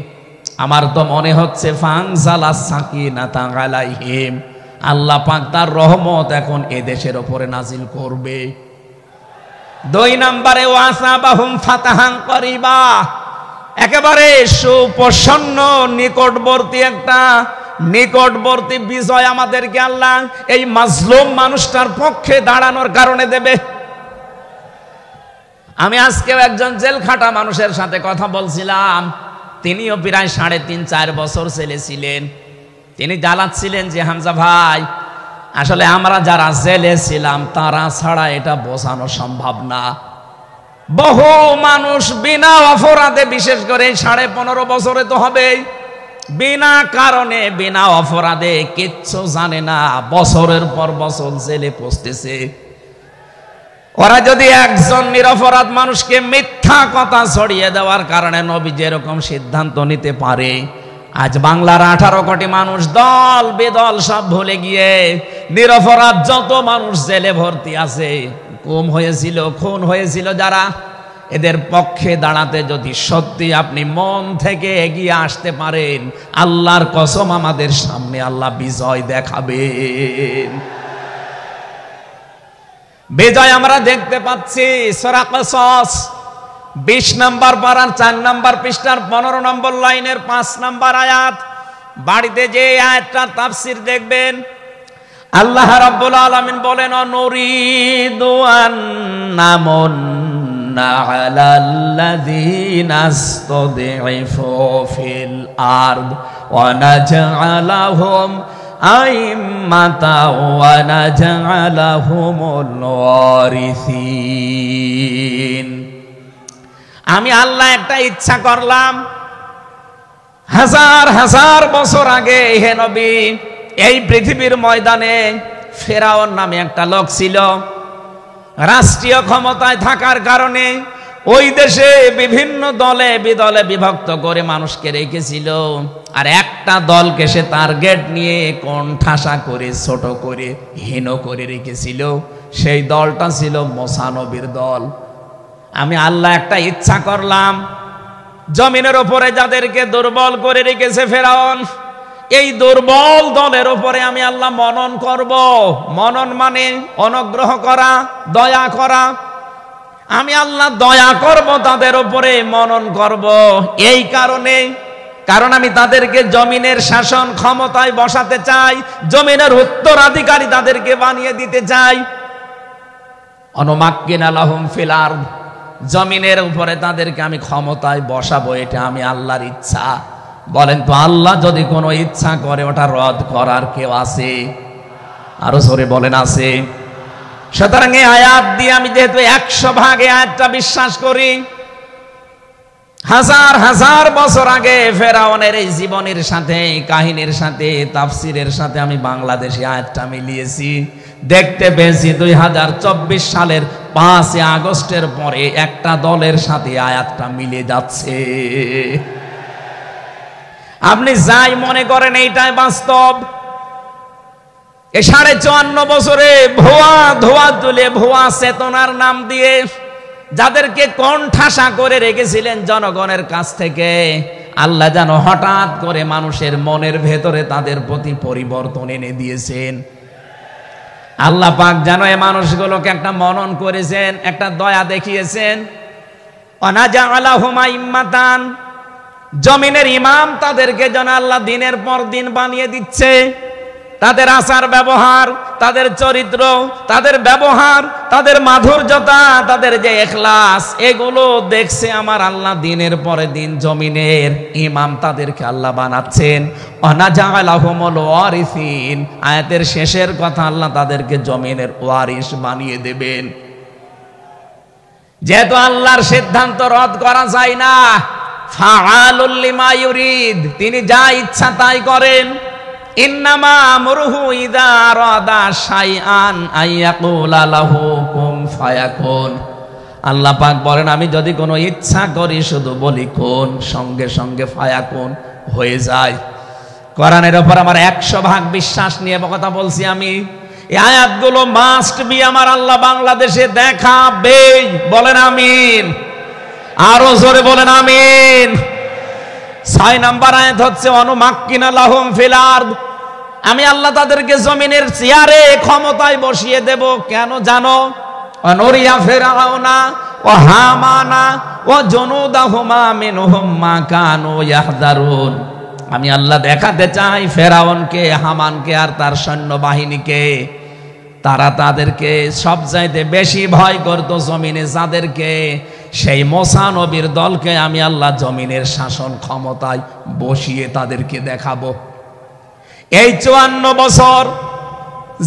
আমার তো মনে হচ্ছে ফানজালাস সাকিনাতা আলাইহিম, আল্লাহ পাক তার রহমত এখন এ দেশের উপরে নাজিল করবে। 2 নম্বরে ওয়াসাবাহুম ফাতাহান করিবা, একেবারে সুপ্রসন্ন নিকটবর্তী বিজয় আমাদেরকে আল্লাহ এই মাজলুম মানুষটার পক্ষে দাঁড়ানোর কারণে দেবে। আমি আজকেও একজন জেল খাটা মানুষের সাথে কথা বলছিলাম, তিনিও প্রায় 3.5-4 বছর জেলে ছিলেন। তিনি জ্বালাচ্ছিলেন যে হামজা ভাই, আসলে আমরা যারা জেলে ছিলাম তারা ছাড়া এটা বোঝানো সম্ভব না। বহু মানুষ বিনা অপরাধে, বিশেষ করে 15.5 বছরে তো হবেই, বিনা কারণে বিনা অপরাধে কিচ্ছু জানে না, বছরের পর বছর জেলে পচতেছে। ওরা যদি একজন নিরপরাধ মানুষকে মিথ্যা কথা ছড়িয়ে দেওয়ার কারণে নবী যেরকম সিদ্ধান্ত নিতে পারে, আজ বাংলার 18 কোটি মানুষ দল বেদল সব ভুলে গিয়ে নিরপরাধ যত মানুষ জেলে ভর্তি আছে, গুম হয়েছিল, খুন হয়েছিল যারা, এদের পক্ষে দাঁড়াতে যদি সত্যি আপনি মন থেকে এগিয়ে আসতে পারেন, আল্লাহর কসম আমাদের সামনে আল্লাহ বিজয় দেখাবেন। বিজয় আমরা দেখতে পাচ্ছি সূরা কসস 20 নম্বর পারার 4 নম্বর পৃষ্ঠার 15 নম্বর লাইনের 5 নম্বর আয়াত। বাড়িতে যে আয়াতটার তাফসীর দেখবেন, আল্লাহ রাব্বুল আলামিন বলেন নুরিদু আন্নামুন্না আলাল্লাযীনা ইসতাদঈফু ফিল আরদ ওয়া নাজআলাহুম আইম্মাতা ওয়া নাজআলাহুমুল ওয়ারিসিন। আমি আল্লাহ একটা ইচ্ছা করলাম, হাজার হাজার বছর আগে হে নবী, এই পৃথিবীর ময়দানে ফেরাউন নামে একটা লোক ছিল। রাষ্ট্রীয় ক্ষমতায় থাকার কারণে ওই দেশে বিভিন্ন দলে বিদলে বিভক্ত করে মানুষকে রেখেছিল, আর একটা দলকে সে টার্গেট নিয়ে কোণঠাসা করে, ছোট করে, হীন করে রেখেছিল। সেই দলটা ছিল মুসা নবীর দল। আমি আল্লাহ একটা ইচ্ছা করলাম, জমিনের উপরে যাদেরকে দুর্বল করে রেখেছে ফেরাউন, এই দুর্বল দলের উপরে আমি আল্লাহ মনন করব। মনন মানে অনুগ্রহ করা, দয়া করা। আমি আল্লাহ দয়া করব তাদের উপরে, মনন করব। এই কারণ আমি তাদেরকে জমিনের শাসন ক্ষমতায় বসাতে চাই, জমিনের উত্তরাধিকারী তাদেরকে বানিয়ে দিতে চাই। অনুমাক্কিনা লাহুম ফিল আরদ, জমিনের উপরে তাদেরকে আমি ক্ষমতায় বসাবো, এটা আমি আল্লাহর ইচ্ছা। বলেন তো আল্লাহ যদি কোনো ইচ্ছা করে ওটা রদ করার কেউ আছে? আরো জোরে বলেন আছে। সুতরাং এই আয়াত দিয়ে আমি যেহেতু 100% আয়াতটা বিশ্বাস করি, হাজার হাজার বছর আগে ফেরাউনের এই জীবনের সাথে, কাহিনীর সাথে, তাফসিরের সাথে আমি বাংলাদেশি আয়াতটা মিলিয়েছি, দেখতে পেয়েছি 2024 সালের 5 আগস্টের পরে একটা দলের সাথে আয়াতটা মিলে যাচ্ছে। আপনি যাই মনে করেন এইটাই বাস্তব। এই 54.5 বছরে ভুয়া ধোয়া তুলে ভুয়া চেতনার নাম দিয়ে যাদেরকে কণ্ঠাসা করে রেখেছিলেন জনগণের কাছ থেকে, আল্লাহ যেন হঠাৎ করে মানুষের মনের ভেতরে তাদের প্রতি পরিবর্তন এনে দিয়েছেন। আল্লাহ পাক যেন এই মানুষগুলোকে একটা মনন করেছেন, একটা দয়া দেখিয়েছেন। অনাজালাহুমা ইম্মাতান, জমিনের ইমাম তাদেরকে যেন আল্লাহ দিনের পর দিন বানিয়ে দিচ্ছে। তাদের আচার ব্যবহার, তাদের চরিত্র, তাদের ব্যবহার, তাদের মাধুর্যতা, তাদের যে ইখলাস, এগুলো দেখছে আমার আল্লাহ দিনের পরে দিন জমিনের ইমাম তাদেরকে আল্লাহ বানাচ্ছেন। অনাজালাহুমুল ওয়ারিসিন, আয়াতের শেষের কথা, আল্লাহ তাদেরকে জমিনের ওয়ারিস বানিয়ে দেবেন। যেহেতু আল্লাহর সিদ্ধান্ত রদ করা যায় না, ফাআলুল লিমা ইউরিদ, তিনি যা ইচ্ছা তাই করেন। ইন্নামা আমরুহু ইযা আরাদা শাইআন আইয়াকুলা লাহু কুন ফায়াকুন। আল্লাহ পাক বলেন আমি যদি কোনো ইচ্ছা করি শুধু বলি কোন, সঙ্গে সঙ্গে ফায়াকুন হয়ে যায়। কোরআনের উপর আমার 100% বিশ্বাস নিয়ে কথা বলছি আমি। এই আয়াতগুলো মাস্ট বি আমার আল্লাহ বাংলাদেশে দেখাবে। বলেন আমিন। আরো জোরে বলেন আমিন। 6 নম্বর আয়াত হচ্ছে অনুমাক্কিনা লাহুম ফিল আরদ, আমি আল্লাহ তাদেরকে জমিনের চেয়ারে ক্ষমতায় বসিয়ে দেব। কেন জানো? অনুরিয়া ফিরআউনা ওয়া হামানা ওয়া জুনুদাহুমা মিনহুম মা কানু ইয়াহযারুন, আমি আল্লাহ দেখাতে চাই ফেরাউনকে, হামানকে আর তার সৈন্যবাহিনীকে, তারা তাদেরকে সবচাইতে বেশি ভয় করত জমিনে যাদেরকে, সেই মুসা নবীর দলকে আমি আল্লাহ জমিনের শাসন ক্ষমতায় বসিয়ে তাদেরকে দেখাবো। এই 54 বছর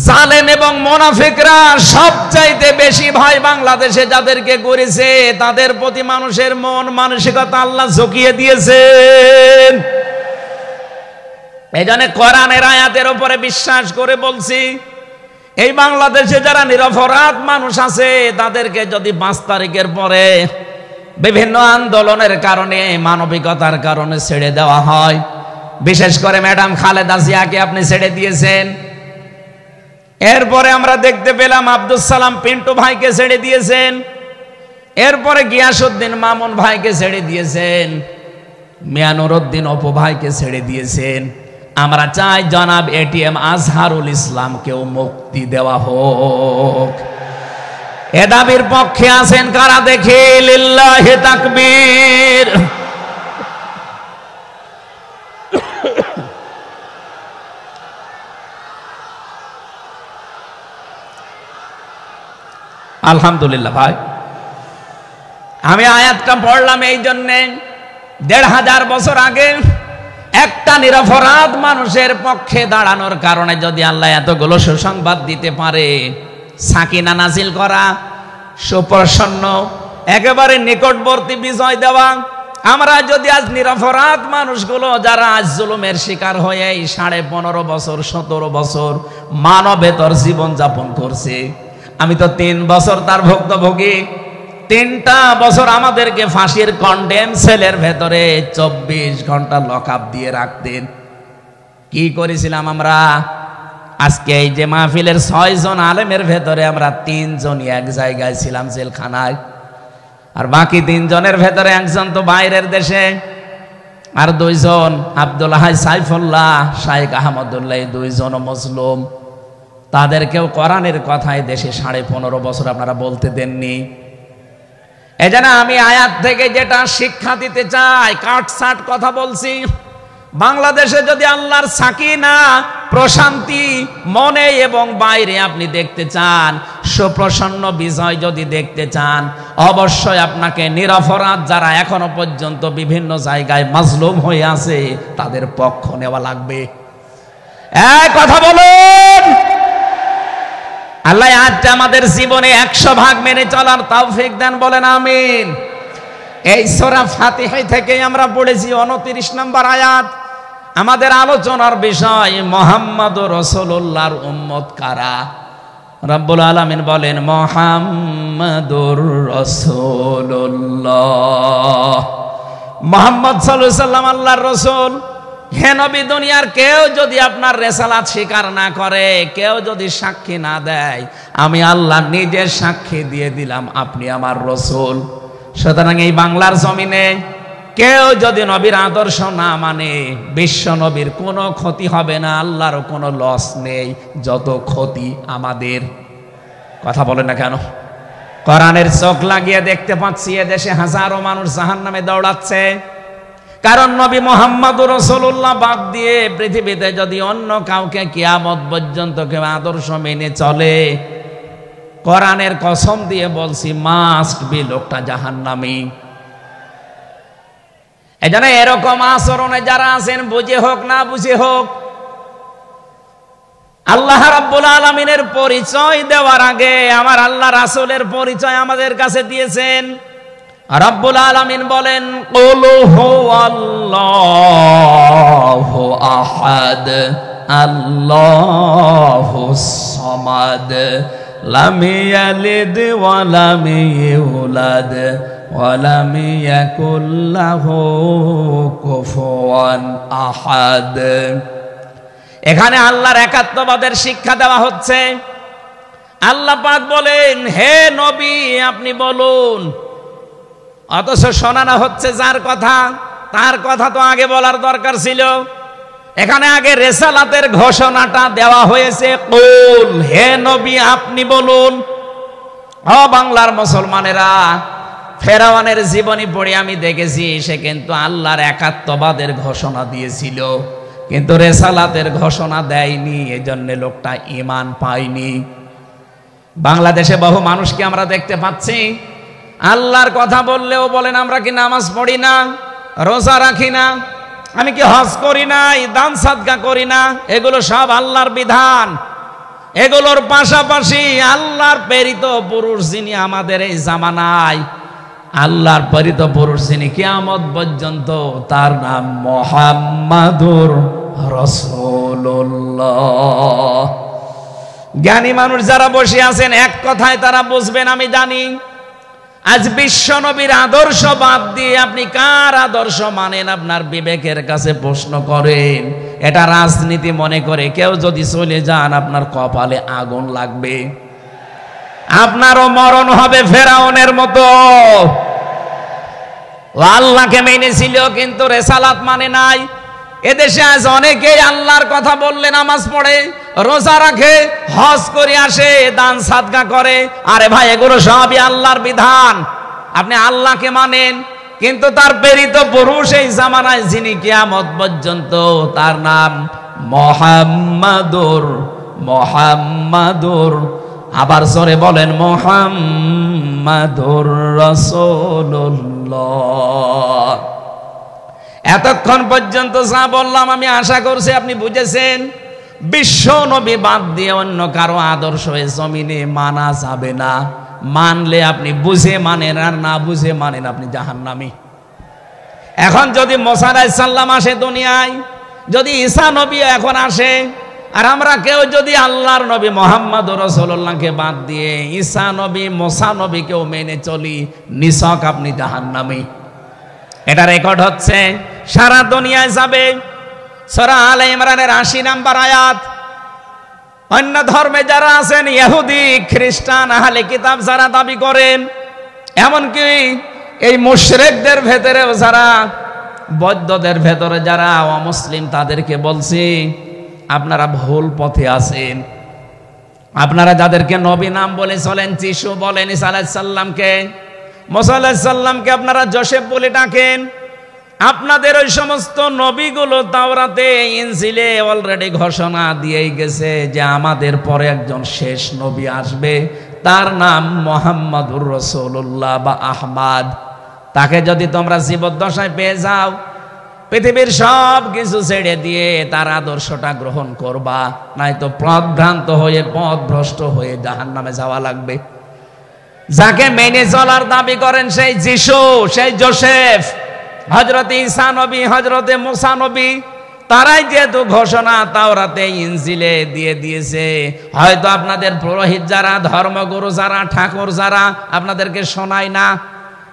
জালেম এবং মুনাফিকরা সবচাইতে বেশি ভয় বাংলাদেশে যাদেরকে করেছে, তাদের প্রতি মানুষের মন মানসিকতা আল্লাহ ঝুঁকিয়ে দিয়েছেন। এই জন্য কোরআনের আয়াতের উপরে বিশ্বাস করে বলছি, এই বাংলাদেশে যারা নিরপরাধ মানুষ আছে তাদেরকে যদি 5 তারিখের পরে বিভিন্ন আন্দোলনের কারণে, মানবিকতার কারণে ছেড়ে দেওয়া হয়, বিশেষ করে ম্যাডাম খালেদা জিয়াকে আপনি ছেড়ে দিয়েছেন, এরপরে আমরা দেখতে পেলাম আব্দুল সালাম পিন্টু ভাইকে ছেড়ে দিয়েছেন, এরপরে গিয়াসউদ্দিন মামুন ভাইকে ছেড়ে দিয়েছেন, মিয়ানুরউদ্দিন অপু ভাইকে ছেড়ে দিয়েছেন, আমরা চাই জনাব এটিএম আজহারুল ইসলামকেও মুক্তি দেওয়া হোক। এ দাবির পক্ষে আছেন কারা দেখি? লিল্লাহি তাকবীর। আলহামদুলিল্লাহ ভাই, আমি আয়াতটা পড়লাম এই জন্যে 1500 বছর আগে একটা নিরপরাধ মানুষের পক্ষে দাঁড়ানোর কারণে যদি আল্লাহ এতগুলো সুসংবাদ দিতে পারে, সাকিনা নাজিল করা, সুপ্রসন্ন, একেবারে নিকটবর্তী বিজয় দেওয়া, আমরা যদি আজ নিরপরাধ মানুষগুলো যারা আজ জুলুমের শিকার হয়ে 15.5 বছর 17 বছর মানবেতর জীবন যাপন করছে, আমি তো 3 বছর তার ভুক্তভোগী, 3টা বছর আমাদেরকে ফাঁসির কন্ডেম সেলের ভেতরে 24 ঘন্টা লকআপ দিয়ে রাখতেন। কি করেছিলাম আমরা? আজকে এই যে মাহফিলের 6 জন আলেমের ভেতরে আমরা 3 জনই এক জায়গায় ছিলাম জেলখানায়, আর বাকি 3 জনের ভেতরে একজন তো বাইরের দেশে, আর 2 জন আব্দুল হাই সাইফুল্লাহ, শাইখ আহমদুল্লাহ, 2 জন মজলুম। তাদেরকেও কোরআনের কথায় দেশে 15.5 বছর আপনারা বলতে দেননি। এজন্য আমি আয়াত থেকে যেটা শিক্ষা দিতে চাই, কাটছাট কথা বলছি, বাংলাদেশে যদি আল্লাহর সাকিনা, প্রশান্তি মনে এবং বাইরে আপনি দেখতে চান, সুপ্রসন্ন বিজয় যদি দেখতে চান, অবশ্যই আপনাকে নিরপরাধ যারা এখনো পর্যন্ত বিভিন্ন জায়গায় মাজলুম হয়ে আছে তাদের পক্ষ নেওয়া লাগবে। এক কথা বলুন, আল্লাহ আজকে আমাদের জীবনে 100% মেনে চলার তৌফিক দেন, বলেন আমিন। এই সূরা ফাতিহা থেকে আমরা পড়েছি 29 নম্বর আয়াত। আমাদের আলোচনার বিষয় মুহাম্মদুর রাসূলুল্লাহর উম্মত কারা। রব্বুল আলামিন বলেন মুহাম্মাদুর রাসূলুল্লাহ, মুহাম্মদ সাল্লাল্লাহু আলাইহি সাল্লাম আল্লাহর রাসূল। হে নবী, দুনিয়ার কেউ যদি আপনার রিসালাত স্বীকার না করে, কেউ যদি সাক্ষী না দেয়, আমি আল্লাহ নিজে সাক্ষী দিয়ে দিলাম আপনি আমার রাসূল। সুতরাং এই বাংলার জমিনে কেউ যদি নবীর আদর্শ না মানে, বিশ্ব নবীর কোনো ক্ষতি হবে না, আল্লাহরও কোনো লস নেই, যত ক্ষতি আমাদের। কথা বলে না কেন? কোরআনের চোখ লাগিয়ে দেখতে পাচ্ছি এদেশে হাজারো মানুষ জাহান্নামে দৌড়াচ্ছে, কারণ নবী মুহাম্মদুর রাসূলুল্লাহ বাদ দিয়ে পৃথিবীতে যদি অন্য কাউকে কিয়ামত পর্যন্ত কেউ আদর্শ মেনে চলে, কোরআনের কসম দিয়ে বলছি মাস্ট বি লোকটা জাহান্নামী। এজন্য এরকম আচরণে যারা আছেন, বুঝে হোক না বুঝে হোক, আল্লাহ রাব্বুল আলামিনের পরিচয় দেওয়ার আগে আমার আল্লাহ রাসূলের পরিচয় আমাদের কাছে দিয়েছেন। রাব্বুল আলামিন বলেন কুল হুয়াল্লাহু আহাদ আল্লাহুস সামাদ লাম ইয়ালিদ ওয়া লাম ইউলাদ ওয়া লাম ইয়াকুল লাহু কুফুয়ান আহাদ। এখানে আল্লাহর একাত্মবাদের শিক্ষা দেওয়া হচ্ছে। আল্লাহ পাক বলেন হে নবী আপনি বলুন, অথচ শোনানো হচ্ছে যার কথা, তার কথা তো আগে বলার দরকার ছিল। এখানে আগে রিসালাতের ঘোষণাটা দেওয়া হয়েছে, কুল হে নবী আপনি বলুন। ও বাংলার মুসলমানেরা, ফেরাউনের জীবনী পড়ে আমি দেখেছি সে কিন্তু আল্লাহর একাত্মবাদের ঘোষণা দিয়েছিল, কিন্তু রিসালাতের ঘোষণা দেয়নি, এজন্য লোকটা ঈমান পায়নি। বাংলাদেশে বহু মানুষকে আমরা দেখতে পাচ্ছি আল্লাহর কথা বললেও বলেন আমরা কি নামাজ পড়ি না, রোজা রাখি না, আমি কি হজ করি না, দান সাদকা করি না, এগুলো সব আল্লাহর বিধান। এগুলোর পাশাপাশি আল্লাহর প্রেরিত পুরুষ যিনি আমাদের এই জামানায়, আল্লাহর প্রেরিত পুরুষ যিনি কিয়ামত পর্যন্ত, তার নাম মুহাম্মাদুর রাসূলুল্লাহ। জ্ঞানী মানুষ যারা বসে আছেন এক কথায় তারা বুঝবেন আমি জানি। আজ বিশ্ব নবীর আদর্শ বাদ দিয়ে আপনি কার আদর্শ মানেন আপনার বিবেকের কাছে প্রশ্ন করেন। এটা রাজনীতি মনে করে কেউ যদি চলে যান আপনার কপালে আগুন লাগবে, আপনারও মরণ হবে ফেরাউনের মতো। আল্লাহকে মেনেছিল কিন্তু রিসালাত মানে নাই। এদেশে আজ অনেকেই আল্লাহর কথা বললে নামাজ পড়ে, রোজা রাখে, হজ করে আসে, দান সাদকা করে। আরে ভাই এগুলো সবই আল্লাহর বিধান। আপনি আল্লাহকে মানেন, কিন্তু তার প্রেরিত পুরুষ এই জামানায় যিনি কিয়ামত পর্যন্ত, তার নাম মুহাম্মাদুর আবার জোরে বলেন মুহাম্মাদুর রাসূলুল্লাহ। এতক্ষণ পর্যন্ত যা বললাম আমি আশা করছি আপনি বুঝেছেন। বিশ্ব নবী বাদ দিয়ে অন্য কারো আদর্শ এই জমিনে মানা যাবে না। মানলে আপনি বুঝে মানেন, আর না বুঝে মানেন আপনি জাহান্নামী। এখন যদি মুসা আলাইহিস সালাম আসে দুনিয়ায়, যদি ঈসা নবী এখন আসে, আর আমরা কেউ যদি আল্লাহর নবী মুহাম্মদুর রাসূলুল্লাহকে বাদ দিয়ে ঈসা নবী মুসা নবীকেও মেনে চলি, নিছক আপনি জাহান্নামী। এটা রেকর্ড হচ্ছে, সারা দুনিয়ায় যাবে। সূরা আলে ইমরানের ৮০ নম্বর আয়াত। অন্য ধর্মে যারা আছেন, ইহুদি খ্রিস্টান আহলে কিতাব যারা দাবি করেন, এমনকি এই মুশরিকদের ভেতরেও যারা, বৌদ্ধদের ভেতরে যারা অমুসলিম, তাদেরকে বলছি আপনারা ভুল পথে আছেন। আপনারা যাদেরকে নবী নাম বলে চলেন, যিশু বলেন, ঈসা আলাইহিস সালামকে, মুসা আলাইহিস সালামকে আপনারা যোসেফ বলে ডাকেন। আপনাদের ওই সমস্ত নবীগুলো তাওরাতে ইনজিলে অলরেডি ঘোষণা দিয়েই গেছে যে আমাদের পরে একজন শেষ নবী আসবে, তার নাম মুহাম্মাদুর রাসূলুল্লাহ বা আহমদ। তাকে যদি তোমরা জীবদ্দশায় পেয়ে যাও, পৃথিবীর সব কিছু ছেড়ে দিয়ে তার আদর্শটা গ্রহণ করবা, নয়তো পথভ্রান্ত হয়ে পথভ্রষ্ট হয়ে জাহান্নামে যাওয়া লাগবে। যাকে মেনে চলার দাবি করেন সেই যিশু, সেই যোসেফ, হযরত ঈসা নবী, হযরত মুসা নবী, তারাই যেহেতু ঘোষণা তাওরাতে ইনজিলে দিয়ে দিয়েছে, হয়তো আপনাদের পুরোহিত যারা, ধর্মগুরু যারা, ঠাকুর যারা আপনাদেরকে শোনায় না।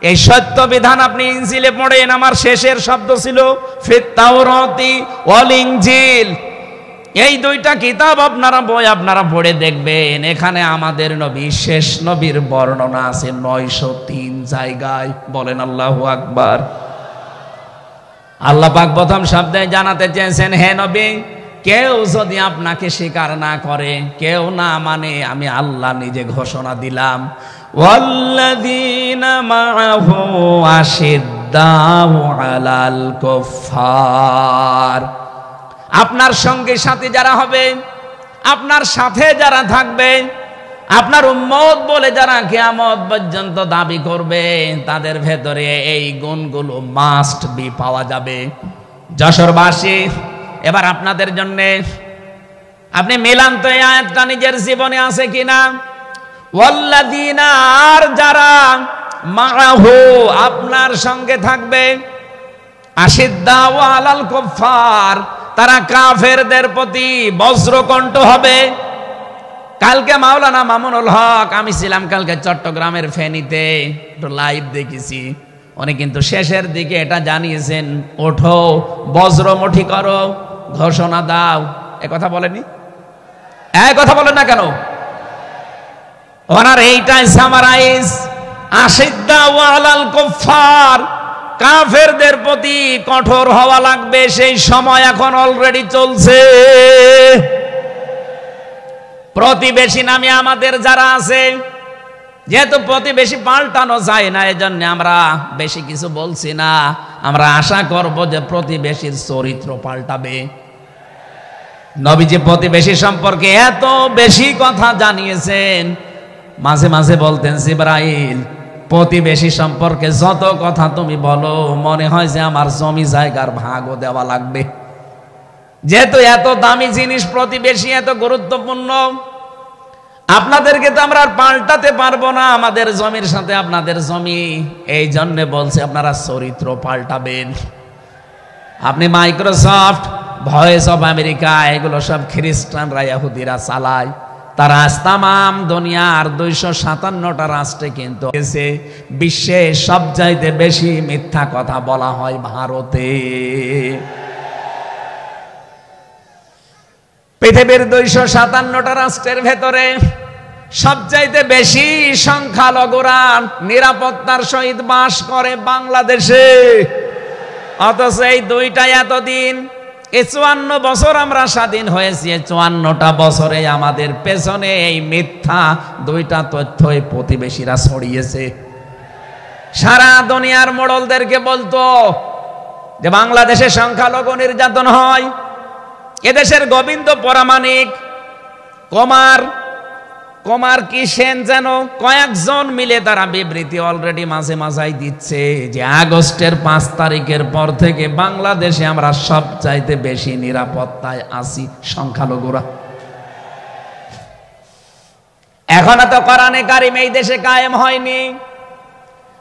এই সত্য বিধান আপনি ইনজিলে পড়েন। আমার শেষের শব্দ ছিল ফিত তাওরাতি ওয়াল ইনজিল। এই দুইটা কিতাব আপনারা পড়ে দেখবেন, এখানে আমাদের নবী, শেষ নবীর বর্ণনা আছে 903 জায়গায়। বলেন আল্লাহু আকবার। আল্লাহ পাক প্রথম শব্দে জানাতে চেয়েছেন, হে নবী, কেউ যদি আপনাকে স্বীকার না করে, কেউ না মানে, আমি আল্লাহ নিজে ঘোষণা দিলাম, ওয়াল্লাযীনা মাআহু আশিদ্দাউ আলাল কুফফার। আপনার সঙ্গে সাথী যারা হবে, আপনার সাথে যারা থাকবে, আপনার উম্মত বলে যারা কিয়ামত পর্যন্ত দাবি করবে, তাদের ভেতরে এই গুণগুলো মাস্ট বি পাওয়া যাবে। যশোরবাসী, এবার আপনাদের জন্য আপনি মিলান তো এই আয়াতটা নিজের জীবনে আছে কিনা। ওয়াল্লাযীনা, আর যারা, মাআহু, আপনার সঙ্গে থাকবে, আশিদ্দাউ আলাল কুফফার, তারা কাফেরদের প্রতি বজ্রকণ্ঠ হবে। কালকে মাওলানা মামুনুল হক, আমি ছিলাম কালকে চট্টগ্রামের ফেনীতে, একটু লাইভ দেখেছি। উনি কিন্তু শেষের দিকে এটা জানিয়েছেন, ওঠো, বজ্রমুঠি করো, ঘোষণা দাও। এ কথা বলেনি? কথা বলেন না কেন? ওনার এইটাই সামারাইজ, আশিদ্দাউ আলাল কুফফার, কাফেরদের প্রতি কঠোর হওয়া লাগবে। সেই সময় এখন অলরেডি চলছে। প্রতিবেশী নামে আমাদের যারা আছে, যেহেতু প্রতিবেশী পাল্টানো যায় না, এজন্য আমরা বেশি কিছু বলছি না। আমরা আশা করব যে প্রতিবেশীর চরিত্র পাল্টাবে। নবীজি প্রতিবেশী সম্পর্কে এত বেশি কথা জানিয়েছেন, মাঝে মাঝে বলতেন, জিবরাইল, প্রতিবেশী সম্পর্কে যত কথা তুমি বলো, মনে হয় যে আমার জমি জায়গার ভাগও দেওয়া লাগবে। যেহেতু এত দামি জিনিস প্রতিবেশী, এত গুরুত্বপূর্ণ, আপনাদেরকে তো আমরা আর পাল্টাতে পারবো না, আমাদের জমির সাথে আপনাদের জমি। এই জন্য বলছে আপনারা চরিত্র পাল্টাবেন। আপনি মাইক্রোসফট, ভয়েস অফ আমেরিকা, এগুলো সব খ্রিস্টানরা, ইহুদিরা চালায়। তারা তামাম দুনিয়ার 257টা রাষ্ট্রে কিন্তু বিশ্বে সবচাইতে বেশি মিথ্যা কথা বলা হয় ভারতে। পৃথিবীর 257টা রাষ্ট্রের ভেতরে সবচাইতে বেশি সংখ্যালঘুরা নিরাপত্তার সহিত বাস করে বাংলাদেশে। অথচ এই দুইটা এতদিন, 54 বছর আমরা স্বাধীন হয়েছি, 54টা বছরে আমাদের পেছনে এই মিথ্যা দুইটা তথ্যই প্রতিবেশীরা ছড়িয়েছে। সারা দুনিয়ার মোড়লদেরকে বলতো যে বাংলাদেশে সংখ্যালঘু নির্যাতন হয়। এদেশের গোবিন্দ পরামানিক, কুমার কি সেন যেন, কয়েকজন মিলে তারা বিবৃতি অলরেডি মাঝে মাঝাই দিচ্ছে যে আগস্টের 5 তারিখের পর থেকে বাংলাদেশে আমরা সবচাইতে বেশি নিরাপত্তায় আছি সংখ্যালঘুরা। এখনো তো কোরআনে কারিম এই দেশে কায়েম হয়নি।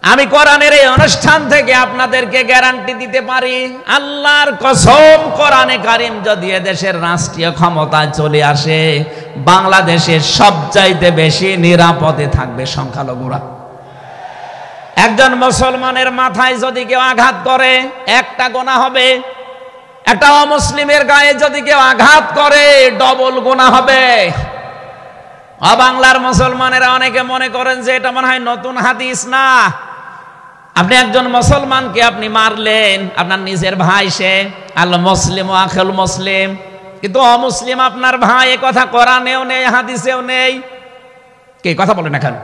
আমি কোরআনের এই অনুষ্ঠান থেকে আপনাদেরকে গ্যারান্টি দিতে পারি, আল্লাহর কসম, কোরআনে কারিম যদি এদেশের রাষ্ট্রীয় ক্ষমতায় চলে আসে, বাংলাদেশের সবচাইতে বেশি নিরাপদে থাকবে সংখ্যালঘুরা। একজন মুসলমানের মাথায় যদি কেউ আঘাত করে, একটা গুনাহ হবে। একটা অমুসলিমের গায়ে যদি কেউ আঘাত করে, ডবল গুনাহ হবে। বাংলার মুসলমানেরা অনেকে মনে করেন যে এটা মনে হয় নতুন হাদিস। না, আপনি একজন মুসলমানকে আপনি মারলেন, আপনার নিজের ভাই, সে আল মুসলিম ও আখুল মুসলিম, কিন্তু অমুসলিম আপনার ভাই। এ কথা কোরআনেও নেই, হাদিসেও নেই। কি কথা বলেন এখন?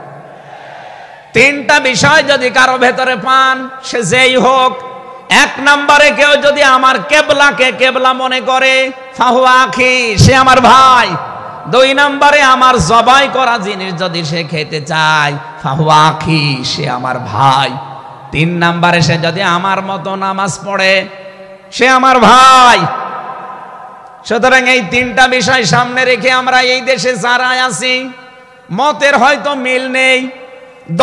3টা বিষয় যদি কারো ভেতরে পান, সে যেই হোক। 1 নম্বরে কেউ যদি আমার কেবলাকে কেবলা মনে করে, ফাহুয়া আখি, সে আমার ভাই। দুই নম্বরে আমার জবাই করা জিনিস যদি সে খেতে চায় ফাহুয়া আখি, সে আমার ভাই। তিন নম্বরে সে যদি আমার মতো নামাজ পড়ে সে আমার ভাই। সুতরাং এই তিনটা বিষয় সামনে রেখে আমরা এই দেশে যারা আছি, মতের হয়তো মিল নেই,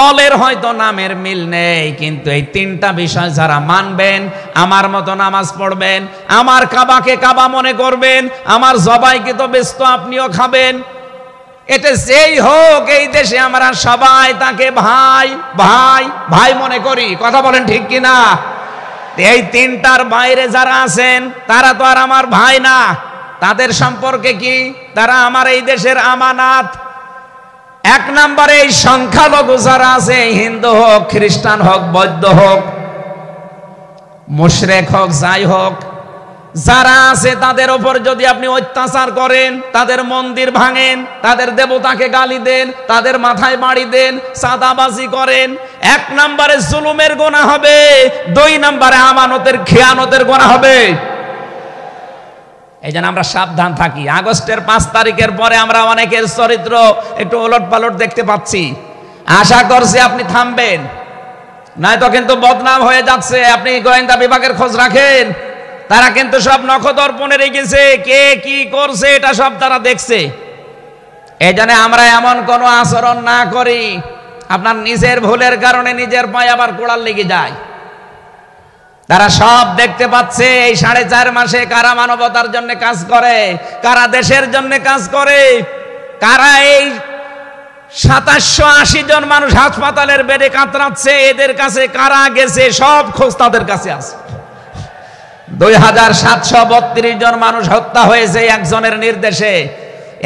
দলের হয়তো নামের মিল নেই, কিন্তু এই তিনটা বিষয় যারা মানবেন, আমার মতো নামাজ পড়বেন, আমার কাবাকে কাবা মনে করবেন, আমার জবাইকে তো ব্যস্ত আপনিও খাবেন, এটা যেই হোক এই দেশে আমরা সবাই তাকে ভাই ভাই ভাই মনে করি। কথা বলেন ঠিক কিনা? এই তিনটার বাইরে যারা আছেন তারা তো আর আমার ভাই না। তাদের সম্পর্কে কি? তারা আমার এই দেশের আমানাত। এক নম্বরে এই সংখ্যালঘু যারা আছে, হিন্দু হোক, খ্রিস্টান হোক, বৌদ্ধ হোক, মুশরিক হোক, যাই হোক, যারা আছে তাদের উপর যদি আপনি অত্যাচার করেন, তাদের মন্দির ভাঙেন, তাদের দেবতাকে গালি দেন, তাদের মাথায় বাড়ি দেন, চাঁদাবাজি করেন, এক নম্বরে জুলুমের গুনাহ হবে, দুই নম্বরে আমানতের খেয়ানতের গুনাহ হবে। এই জন্য আমরা সাবধান থাকি। আগস্টের 5 তারিখের পরে আমরা অনেকের চরিত্র একটু ওলট পালট দেখতে পাচ্ছি। আশা করছি আপনি থামবেন, নয়তো কিন্তু বদনাম হয়ে যাচ্ছে। আপনি গোয়েন্দা বিভাগের খোঁজ রাখেন, তারা কিন্তু সব নখদর্পণে রেখেছে, কে কি করছে এটা সব তারা দেখছে। এই জন্য আমরা এমন কোন আচরণ না করি আপনার নিজের ভুলের কারণে নিজের পায়ে আবার কোড়াল লেগে যায়। তারা সব দেখতে পাচ্ছে এই 4.5 মাসে কারা মানবতার জন্য কাজ করে, কারা দেশের জন্য কাজ করে, কারা এই 2780 জন মানুষ হাসপাতালের বেডে কাতরাচ্ছে, এদের কাছে কারা গেছে সব খোঁজ তাদের কাছে আছে। 2732 জন মানুষ হত্যা হয়েছে একজনের নির্দেশে।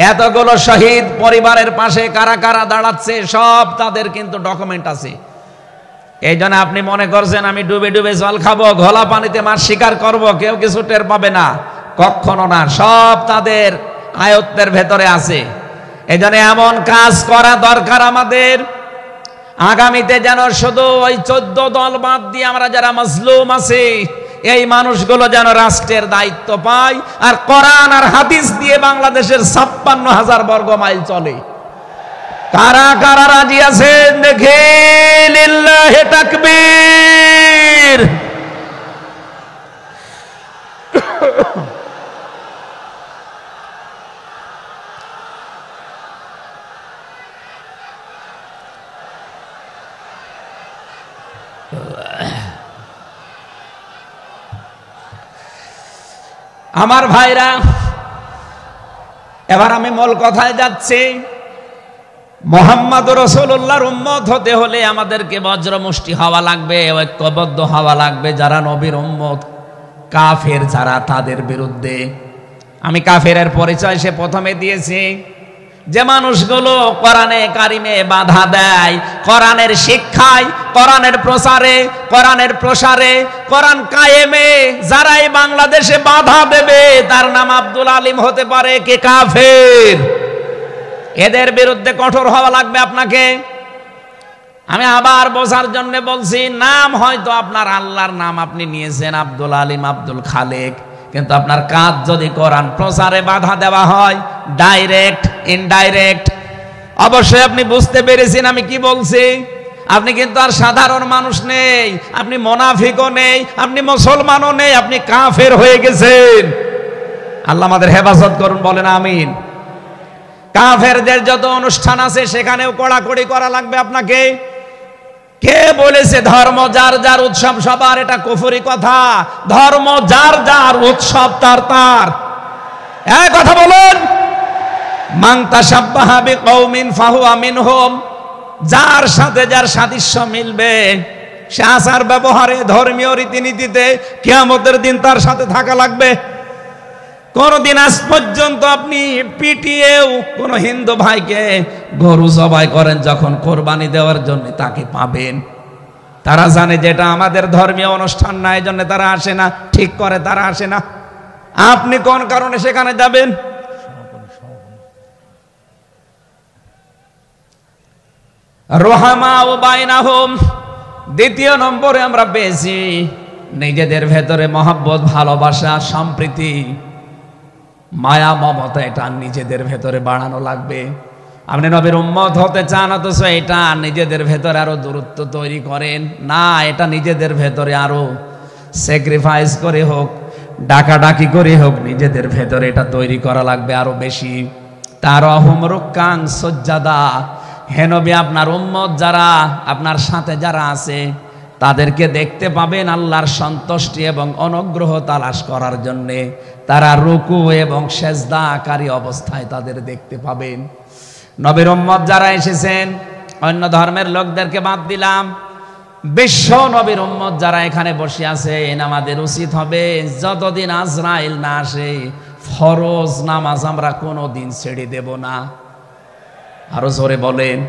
এতগুলো শহীদ পরিবারের পাশে কারা কারা দাঁড়াচ্ছে সব তাদের কিন্তু ডকুমেন্ট আছে। এই জন্য আপনি মনে করছেন আমি ডুবে ডুবে জল খাবো, ঘোলা পানিতে মাছ শিকার করব, কেউ কিছু টের পাবে না, কখনো না। সব তাদের আয়ত্তের ভেতরে আছে। এই জন্য এমন কাজ করা দরকার আমাদের, আগামীতে যেন শুধু ওই 14 দল বাদ দিয়ে আমরা যারা মজলুম আছি এই মানুষগুলো যেন রাষ্ট্রের দায়িত্ব পায়, আর কোরআন আর হাদিস দিয়ে বাংলাদেশের 56,000 বর্গ মাইল চলে। কারা কারা রাজি আছেন দেখে? লিল্লাহি তাকবীর। আমার ভাইরা, এবার আমি মূল কথায় যাচ্ছি। মুহাম্মদ রাসূলুল্লাহর উম্মত হতে হলে আমাদেরকে বজ্রমুষ্টি হওয়া লাগবে, ঐক্যবদ্ধ হওয়া লাগবে। যারা নবীর উম্মত, কাফের যারা, তাদের বিরুদ্ধে। আমি কাফেরের পরিচয় সে প্রথমে দিয়েছি। যে মানুষগুলো কোরআনে কারিমে বাধা দেয়, কোরআনের শিক্ষায়, কোরআনের প্রচারে, কোরআনের প্রসারে, কোরআন কায়েমে যারাই বাংলাদেশে বাধা দেবে, তার নাম আব্দুল আলিম হতে পারে, কে কাফের। এদের বিরুদ্ধে কঠোর হওয়া লাগবে আপনাকে। আমি আবার বোঝার জন্য বলছি, নাম হয়তো আপনার আল্লাহর নাম আপনি নিয়েছেন আব্দুল আলিম, আব্দুল খালেক, কিন্তু আপনার কাজ যদি কোরআন প্রচারে বাধা দেওয়া হয়, ডাইরেক্ট ইনডাইরেক্ট, অবশ্যই আপনি বুঝতে পেরেছেন আমি কি বলছি। আপনি কিন্তু আর সাধারণ মানুষ নেই, আপনি মুনাফিকও নেই, আপনি মুসলমানও নেই, আপনি কাফের হয়ে গেছেন। আল্লাহ আমাদের হেফাজত করুন, বলেন আমিন। কাফেরদের যত অনুষ্ঠান আছে সেখানেও কড়াকড়ি করা লাগবে আপনাকে। কে বলেছে ধর্ম যার যার উৎসব সবার? এটা কুফরি কথা। ধর্ম যার যার, উৎসব তার তার। এই কথা বলুন। মান তাশাব্বাহা বিকওমিন ফাহুয়া মিনহুম। যার সাথে যার সাদৃশ্য মিলবে, সে আচার ব্যবহারে, ধর্মীয় রীতিনীতিতে কিয়ামতের দিন তার সাথে থাকা লাগবে। কোনদিন আজ পর্যন্ত আপনি পিটিয়েও কোন হিন্দু ভাইকে গরু জবাই করেন যখন কোরবানি দেওয়ার জন্য, তাকে পাবেন। তারা জানে যেটা আমাদের ধর্মীয় অনুষ্ঠান না, এই জন্য তারা আসে না, ঠিক করে তারা আসে না। আপনি কোন কারণে সেখানে যাবেন? রোহামা ও বাইনাহুম। দ্বিতীয় নম্বরে আমরা পেয়েছি নিজেদের ভেতরে মহব্বত, ভালোবাসা, সম্প্রীতি। মায়া মমতা এটা নিজেদের ভেতরে বাড়ানো লাগবে। আপনি নবীর উম্মত হতে চান অথচ এটা নিজেদের ভেতরে আরো দূরত্ব তৈরি করেন না, এটা নিজেদের ভেতরে আরো স্যাক্রিফাইস করে হোক, ডাকাডাকি করে হোক, নিজেদের ভেতরে এটা তৈরি করা লাগবে আরো বেশি। তার অহমরুকাং সজ্জাদা, হে নবী আপনার উম্মত যারা আপনার সাথে যারা আছে তাদেরকে দেখতে পাবেন আল্লাহর সন্তুষ্টি এবং অনুগ্রহ তালাশ করার জন্যে তারা রুকু এবং সেজদাকারী অবস্থায় তাদের দেখতে পাবেন। নবীর উম্মত যারা এসেছেন, অন্য ধর্মের লোকদেরকে বাদ দিলাম, বিশ্ব নবীর উম্মত যারা এখানে বসে আছেন, আমাদের উচিত হবে যতদিন আজরাইল না আসে ফরজ নামাজ আমরা কোনোদিন ছেড়ে দেব না। আরো জোরে বলেন,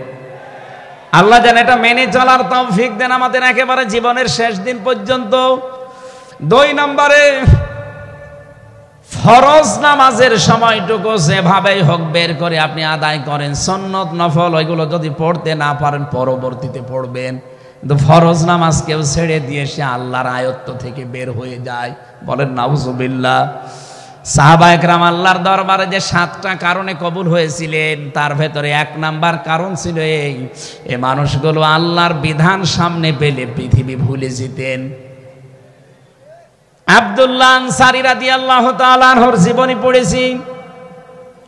আল্লাহ যেন এটা মেনে চলার তৌফিক দেন আমাদের একেবারে জীবনের শেষ দিন পর্যন্ত। 2 নম্বরে, ফরজ নামাজের সময়টুকু যেভাবেই হোক বের করে আপনি আদায় করেন। সুন্নত নফল ওইগুলো যদি পড়তে না পারেন পরবর্তীতে পড়বেন, কিন্তু ফরজ নামাজ কেউ ছেড়ে দিয়ে সে আল্লাহর আয়ত্ত থেকে বের হয়ে যায়। বলেন নাউজুবিল্লাহ। সাহাবায়ে কেরাম আল্লাহর দরবারে যে 7টা কারণে কবুল হয়েছিলেন তার ভেতরে 1 নাম্বার কারণ ছিল এই মানুষগুলো আল্লাহর বিধান সামনে পেলে পৃথিবী ভুলে যেতেন। আব্দুল্লাহ আনসারী রাদিয়াল্লাহু তাআলা আনহুর জীবনী পড়েছি।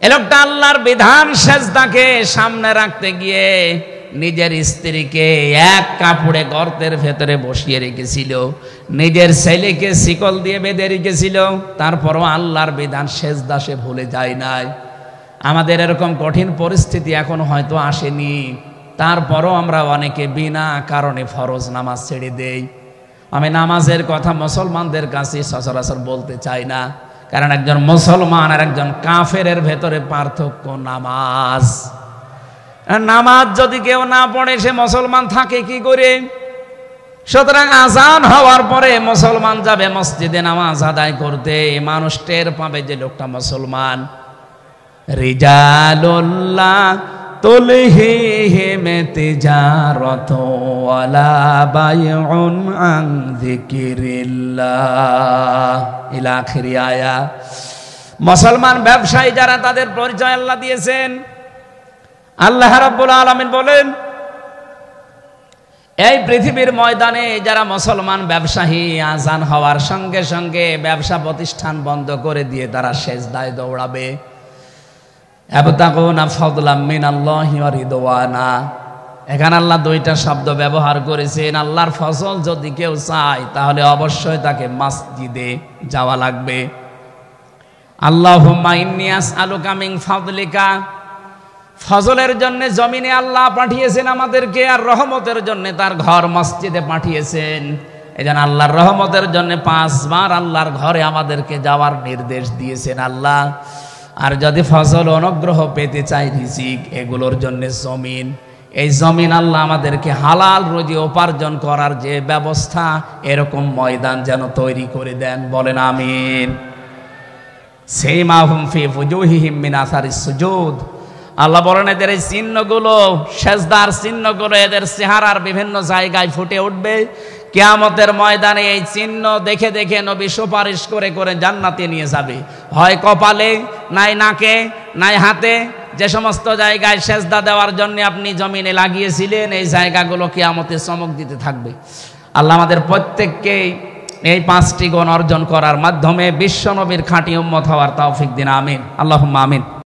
এই লোকটা আল্লাহর বিধান সেজদাকে সামনে রাখতে গিয়ে নিজের স্ত্রীকে এক কাপড়ে গর্তের ভেতরে বসিয়ে রেখেছিল, নিজের ছেলেকে শিকল দিয়ে বেঁধে রেখেছিল, তারপরও আল্লাহর বিধান সেজদা সে ভুলে যায় নাই। আমাদের এরকম কঠিন পরিস্থিতি এখন হয়তো আসেনি, তারপরও আমরা অনেকে বিনা কারণে ফরজ নামাজ ছেড়ে দেই। আমি নামাজের কথা মুসলমানদের কাছে সচরাচর বলতে চাই না, কারণ একজন মুসলমান আর একজন কাফেরের ভেতরে পার্থক্য নামাজ। নামাজ যদি কেউ না পড়ে সে মুসলমান থাকে কি করে? সুতরাং আজান হওয়ার পরে মুসলমান যাবে মসজিদে নামাজ আদায় করতে, মানুষ টের পাবে যে লোকটা মুসলমান। রিজালুল্লাহ তুলহিহিম তিজারাতু ওয়ালা বাইউন আন যিকিরিল্লাহ ইলা আখির আয়া। মুসলমান ব্যবসায়ী যারা, তাদের পরিচয় আল্লাহ দিয়েছেন। আল্লাহ রাব্বুল আলামিন বলেন, এই পৃথিবীর ময়দানে যারা মুসলমান ব্যবসায়ী আজান হওয়ার সঙ্গে সঙ্গে ব্যবসা প্রতিষ্ঠান বন্ধ করে দিয়ে তারা সেজদায় দৌড়াবে। ইয়াবতাগুনা ফাদলাম মিনাল্লাহি ওয়া রিদওয়ানা। এখানে আল্লাহ 2টা শব্দ ব্যবহার করেছেন। আল্লাহর ফজল যদি কেউ চায় তাহলে অবশ্যই তাকে মসজিদে যাওয়া লাগবে। আল্লাহুম্মা ইন্নী আসআলুকা মিন ফাদলিকা, ফজলের জন্য জমিনে আল্লাহ পাঠিয়েছেন আমাদেরকে, আর রহমতের জন্য তার ঘর মসজিদে পাঠিয়েছেন। এজন্য আল্লাহর রহমতের জন্য 5 বার আল্লাহর ঘরে আমাদেরকে যাওয়ার নির্দেশ দিয়েছেন আল্লাহ। আর যদি ফজল অনুগ্রহ পেতে চাই রিজিক, এগুলোর জন্য জমিন, এই জমিন আল্লাহ আমাদেরকে হালাল রুজি উপার্জন করার যে ব্যবস্থা, এরকম ময়দান যেন তৈরি করে দেন। বলেন আমিন। সিমাহুম ফি ফুজুহিহিম মিন আসারিস সুজুদ। আল্লাহ বলেন এদের এই চিহ্নগুলো, সেজদার চিহ্নগুলো এদের চেহারার বিভিন্ন জায়গায় ফুটে উঠবে। কিয়ামতের ময়দানে এই চিহ্ন দেখে দেখে নবী সুপারিশ করে করে জান্নাতে নিয়ে যাবে। হয় কপালে, নাই নাকে, নাই হাতে, যে সমস্ত জায়গায় সেজদা দেওয়ার জন্য আপনি জমিনে লাগিয়েছিলেন এই জায়গাগুলো কিয়ামতে চমক দিতে থাকবে। আল্লাহ আমাদের প্রত্যেককে এই 5টি গুণ অর্জন করার মাধ্যমে বিশ্ব নবীর খাঁটি উম্মত হওয়ার তৌফিক দিন। আমিন, আল্লাহুম্মা আমিন।